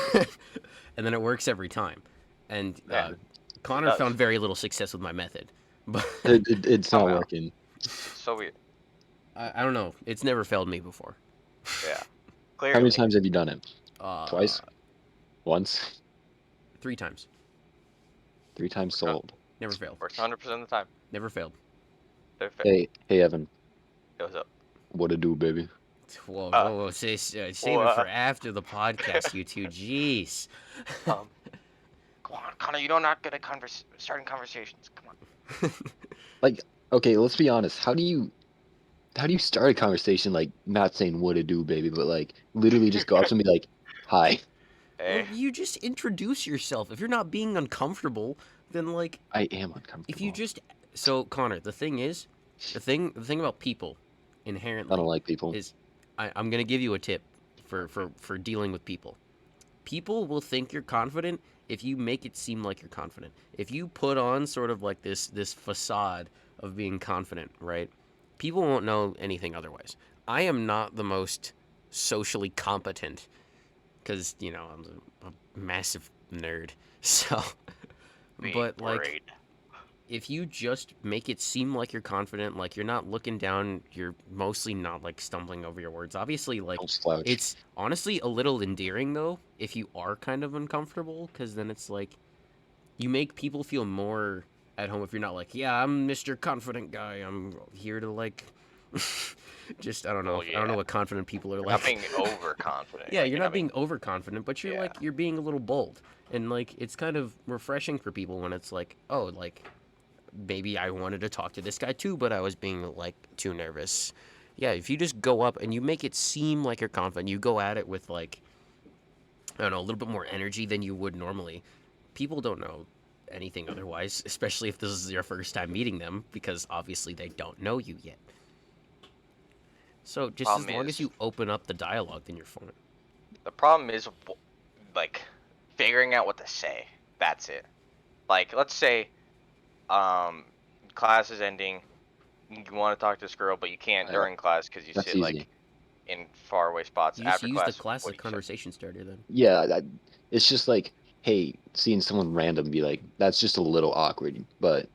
and then it works every time. And
Yeah, it
Connor
does.
found very little success with my method, but
It's not
Somehow.
working.
It's so weird.
I don't know. It's never failed me before.
Yeah.
How many
Clearly.
times have you done it?
Uh,
Twice? Once?
3 times.
3 times sold.
Never failed.
Works 100% of the time.
Never failed.
They're fair.
Hey, Evan.
Goes up.
What to do, baby?
Whoa,
Uh,
whoa, whoa. Save it for
what?
after the podcast, you two. Jeez.
Um, Come on, Connor. You don't not good at starting conversations. Come on.
Like, okay, let's be honest. How do you start a conversation like not saying what to do, baby, but like literally just go up to me like, hi,
Well,
Hey.
you just introduce yourself. If you're not being uncomfortable, then like
I am
if you
uncomfortable.
just so Connor, the thing is, the thing about people
I
inherently
don't like people.
is I'm gonna give you a tip for dealing with people. People will think you're confident if you make it seem like you're confident. If you put on sort of like this facade of being confident, right? People won't know anything otherwise. I am not the most socially competent because I'm a massive nerd. So,
Being
but like
worried.
if you just make it seem like you're confident, like you're not looking down, you're mostly not like stumbling over your words. Obviously, like
Don't slouch.
it's honestly a little endearing though if you are kind of uncomfortable, because then it's like you make people feel more at home if you're not like, yeah, I'm Mr. Confident guy. I'm here to like just I don't know.
Well,
I don't know
yeah.
what confident people are
You're
like.
not being overconfident.
Yeah,
Like,
you're
you're
not
not being.
being overconfident, but you're
Yeah.
like you're being a little bold. And like it's kind of refreshing for people when it's like, oh, like maybe I wanted to talk to this guy too, but I was being like too nervous. Yeah, if you just go up and you make it seem like you're confident, you go at it with like I don't know, a little bit more energy than you would normally. People don't know anything otherwise, especially if this is your first time meeting them, because obviously they don't know you yet. So just as
Problem
long as
is,
you open up the dialogue, then you're fine.
the problem is, like, figuring out what to say. That's it. Like, let's say, um, class is ending. You want to talk to this girl, but you can't
Uh,
during class because you
that's
sit
easy.
like in faraway spots
You just
after
use the
class. What
classic
do you say?
conversation starter then.
Yeah, it's just like, hey, seeing someone random be like, that's just a little awkward, but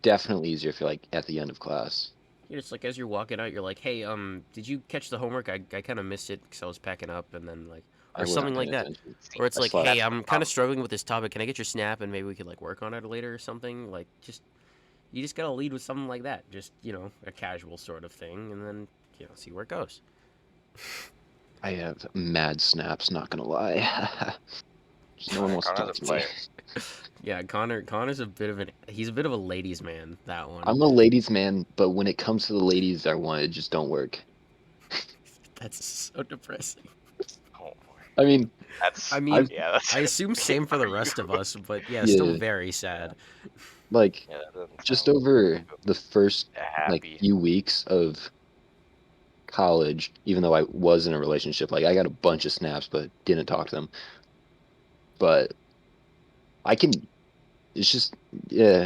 definitely easier if you're like at the end of class.
Yeah, it's like as you're walking out, you're like, "Hey, did you catch the homework? I kind of missed it because I was packing up," and then like,
I
or
wasn't
something like
paying
that.
attention.
See,
Or it's
I
like,
slept.
"Hey,
that's the
I'm kind of
problem.
struggling with this topic. Can I get your snap and maybe we could like work on it later or something?" Like, just you just gotta lead with something like that. Just a casual sort of thing, and then see where it goes.
I have mad snaps, not gonna lie. Just no one wants to
Connor's
talk
a
to me.
player.
Yeah, Connor's he's a bit of a ladies' man. That one.
I'm a ladies' man, but when it comes to the ladies I want, it just don't work.
That's so depressing.
Oh boy.
I mean,
That's
I mean,
yeah. That's
I assume same for the rest of
you.
us, but yeah, still
yeah,
very sad.
like
Yeah, that doesn't
just
sound
over the first like
happy.
few weeks of college, even though I was in a relationship, like I got a bunch of snaps but didn't talk to them. But I can. It's just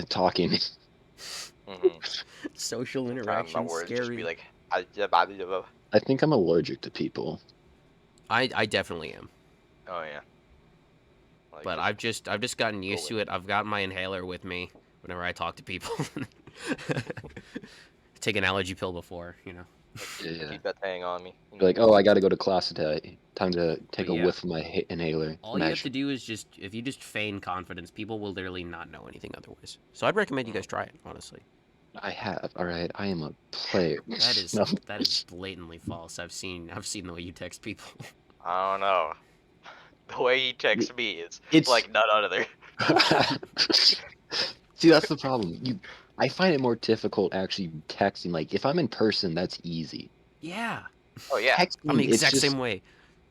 talking.
Mm-hmm.
Social
Sometimes my
interaction
words just be
scary.
like,
I think I'm allergic to people.
I definitely am.
oh yeah. Like
But I've just gotten used to it. I've got my inhaler with me whenever I talk to people. Take an allergy pill before, you know.
Yeah.
keep that thing on me.
Be like, oh, I got to go to class today. Time to
But
take a
yeah,
whiff of my inhaler.
all you have to do is just if you just feign confidence, people will literally not know anything otherwise. So I'd recommend you guys try it, honestly.
I have. All right, I am a player.
That is
No.
that is blatantly false. I've seen the way you text people.
I don't know. The way he texts me is
It's
like none other.
see, that's the problem. I find it more difficult actually texting. Like if I'm in person, that's easy.
Yeah,
Oh yeah.
I'm the
Texting, it's
exact
just
same way.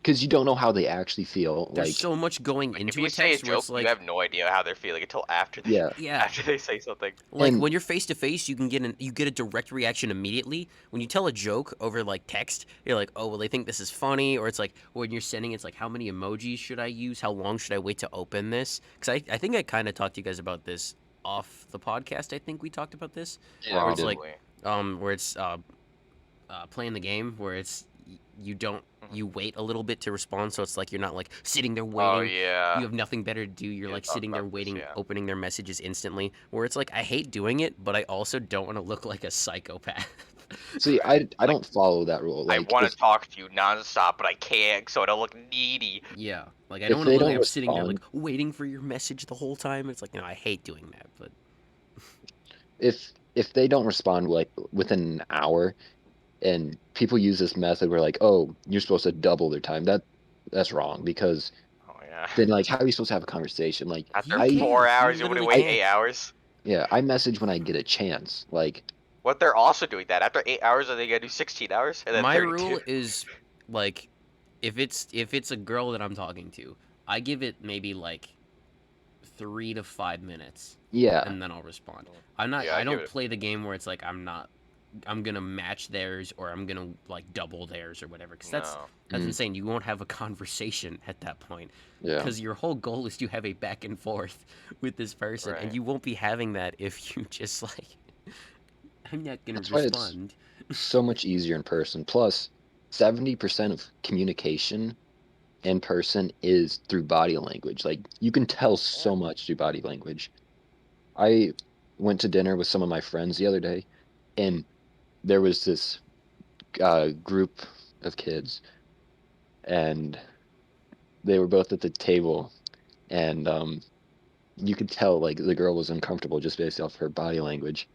because you don't know how they actually feel.
There's
Like,
so much going
Like if
into
you
a
say a
text where
joke,
it's
you
like,
have no idea how they're feeling until after they
yeah,
yeah,
after they say something.
like
and
when you're face to face, you can get a direct reaction immediately. When you tell a joke over like text, you're like, oh, well, they think this is funny, or it's like when you're sending, it's like, how many emojis should I use? How long should I wait to open this? Because I think I kind of talked to you guys about this off the podcast. I think we talked about this,
yeah,
where
we
it's
did.
like, where it's playing the game, where it's you don't you wait a little bit to respond, so it's like you're not like sitting there
Oh
waiting.
yeah.
You have nothing better to do. You're
You
like
talked
sitting there
about this,
waiting,
yeah.
opening their messages instantly. Where it's like I hate doing it, but I also don't want to look like a psychopath.
See, I don't follow that rule.
I
Like
want to talk to you nonstop, but I can't, so I don't look needy.
Yeah, like I don't
if
want to
they
look
don't
like I'm sitting there like
respond,
waiting for your message the whole time. It's like I hate doing that, but
if they don't respond like within an hour, and people use this method where like, oh, you're supposed to double their time. That's wrong because
Oh yeah.
then like how are you supposed to have a conversation? Like
After
you
I
four
can't. You
hours, you want to
literally
wait
can't.
8 hours?
yeah, I message when I get a chance. Like
What they're also doing that after 8 hours, are they gonna do 16 hours and then
My
32?
rule is like if it's a girl that I'm talking to, I give it maybe like 3 to 5 minutes,
yeah,
and then I'll respond. I'm not.
Yeah,
I
I give
don't
it.
play the game where it's like I'm gonna match theirs or I'm gonna like double theirs or whatever. Because that's
No.
insane. You won't have a conversation at that point.
yeah.
Because your whole goal is to have a back and forth with this person, and
Right.
you won't be having that if you just like I'm not gonna
That's why it's
respond.
so much easier in person. Plus, 70% of communication in person is through body language. Like you can tell
Yeah.
so much through body language. I went to dinner with some of my friends the other day, and there was this group of kids, and they were both at the table, and you could tell like the girl was uncomfortable just based off her body language.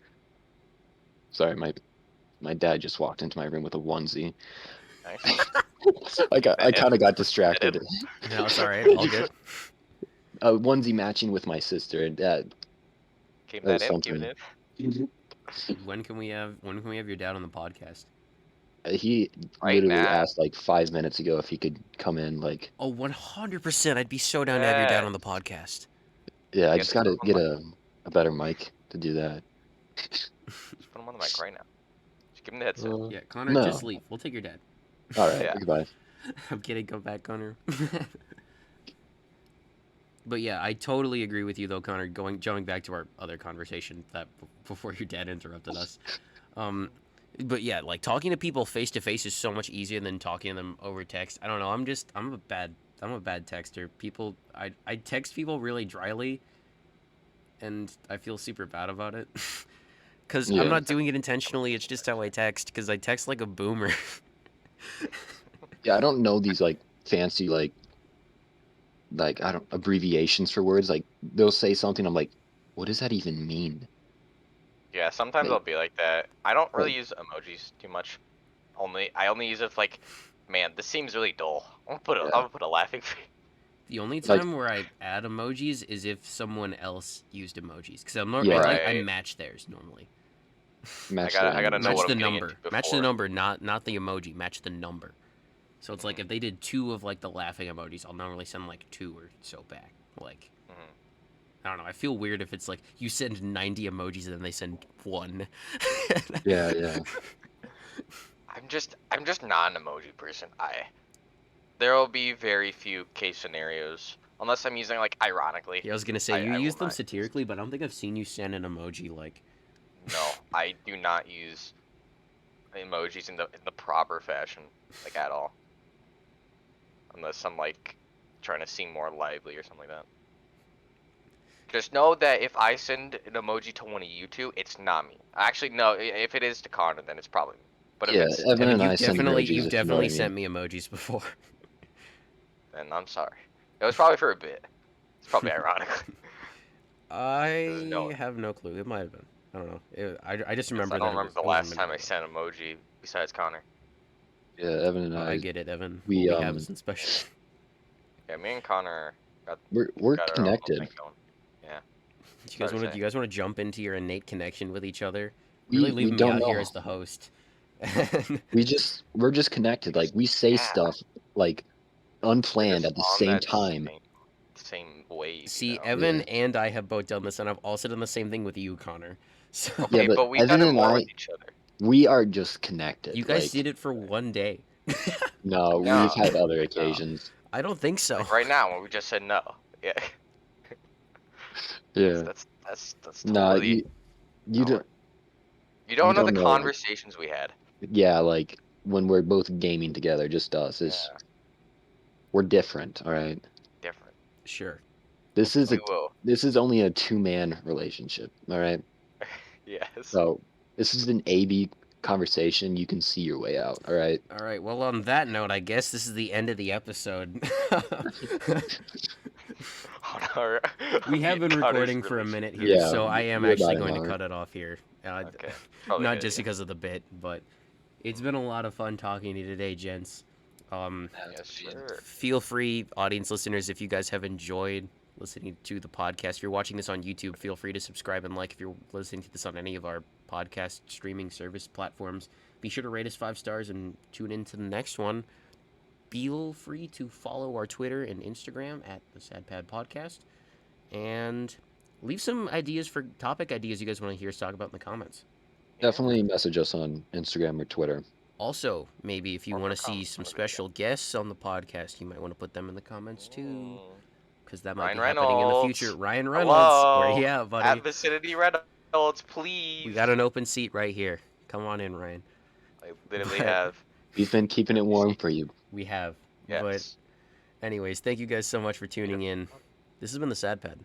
Sorry, my dad just walked into my room with a onesie.
Nice.
I
That him?
kind of got
That
distracted.
him?
No, it's all right. All good.
A onesie matching with my sister, and
Keep
that
that
was
in. Keep
something.
it in.
When can we have your dad on the podcast?
He
Right
literally
now.
asked like 5 minutes ago if he could come in. Like,
Oh, 100%. I'd be so down to have your dad on the podcast.
yeah, I
Yeah,
just
just
got
put
to
him on
get
the mic.
a better mic to do that.
Just put him on the mic right now. Just give him the headset.
Yeah, Connor,
No.
just leave. We'll take your dad.
All right,
Yeah.
goodbye.
I'm kidding. Come back, Connor. But yeah, I totally agree with you though, Connor. Jumping back to our other conversation that before your dad interrupted us. But yeah, like talking to people face to face is so much easier than talking to them over text. I don't know. I'm a bad texter. I text people really dryly, and I feel super bad about it. Cause I'm
Yeah,
not doing it intentionally. It's just how I text. Cause I text like a boomer.
yeah. I don't know these like fancy I don't abbreviations for words. Like they'll say something. I'm like, what does that even mean?
Yeah, sometimes
Like,
I'll be like that. I don't really
like
use emojis too much. I only use it if like, man, this seems really dull. I'm
yeah,
gonna put a laughing face.
The only
like
time where I add emojis is if someone else used emojis. Because
yeah.
I
Right.
match theirs normally.
Match
I gotta know
Match
what
the
I'm getting into
number.
before.
Match the number, not the emoji. Match the number. So it's like
Mhm.
if they did 2 of like the laughing emojis, I'll normally send like 2 or so back. Like
Mhm.
I don't know. I feel weird if it's like you send 90 emojis and then they send 1.
Yeah, yeah.
I'm just not an emoji person. There will be very few case scenarios unless I'm using like ironically.
Yeah, I was gonna say you
I
use
will
them
not.
satirically, but I don't think I've seen you send an emoji like.
No, I do not use emojis in the proper fashion, like at all. Unless I'm like trying to seem more lively or something like that. Just know that if I send an emoji to one of you two, it's not me. Actually, no. If it is to Connor, then it's probably me. But if
Yeah,
it's
Evan
Evan,
and I send emojis,
you've
if you know what
definitely
I
sent
mean.
me emojis before.
then I'm sorry. It was probably for a bit. It's probably ironic. There's
I
no,
have no clue. It might have been. I don't know. I just
because
remember
I
that
don't remember the
it was a
last
minute
time I
ago.
sent an emoji besides Connor.
Yeah, Evan and
I
I,
get it, Evan. What
we
we have isn't special.
Yeah, me and Connor got
we're
got our own little
connected.
thing going. Yeah.
Do you guys
Sorry to
want to?
say.
Do you guys want to jump into your innate connection with each other? Really
We
leaving me
don't
out
know.
here as the host.
We're just connected. Like we say
Yeah.
stuff like
We're
unplanned
just
at the
on
same
that
time.
same wave, you
See,
know.
Evan
Yeah.
and I have both done this, and I've also done the same thing with you, Connor. So
Yeah,
Okay,
but
but we've
Evan
done it
and
more
I,
with each other.
we are just connected.
you guys
Like
did it for one day.
no, we've
No,
had other
no.
occasions.
I don't think so.
Like right now when we just said no. Yeah.
Yeah.
That's
Nah,
totally
you
not
don't
what you
you
don't know the
don't know. Like
conversations we had.
yeah, like when we're both gaming together, just us. Is
Yeah,
we're different. All right.
different.
Sure.
This is
We
a
will.
this is only a two-man relationship. All right.
Yes.
So this is an A/B conversation. You can see your way out. All right.
All right. Well, on that note, I guess this is the end of the episode.
On our
We have
me and
been
Connor's
recording for a minute here,
relationship.
Yeah,
so I am
we're
actually
about an
going to
hour.
cut it off here.
Okay. Probably
Not
good,
just
yeah.
because of the bit, but it's been a lot of fun talking to you today, gents.
Yes, sir.
Feel free, audience listeners, if you guys have enjoyed listening to the podcast. If you're watching this on YouTube, feel free to subscribe and like. If you're listening to this on any of our podcast streaming service platforms, be sure to rate us 5 stars and tune in to the next one. Feel free to follow our Twitter and Instagram at the Sadpad Podcast, and leave some ideas for topic ideas you guys want to hear us talk about in the comments.
Definitely message us on Instagram or Twitter.
Also, maybe if you
Or
want
for
to see
comments,
some
whatever you
special guests on the podcast, you might want to put them in the comments
got.
too, because that might
Ryan
be happening in the
Reynolds.
future. Ryan Reynolds, where
Hello.
you at, buddy?
At Vicinity Reynolds,
We
please.
got an open seat right here. Come on in, Ryan.
I literally
But
have.
We've been keeping it warm for you.
we have. But
Yes.
anyways, thank you guys so much for tuning in. This has been the Sad Pad.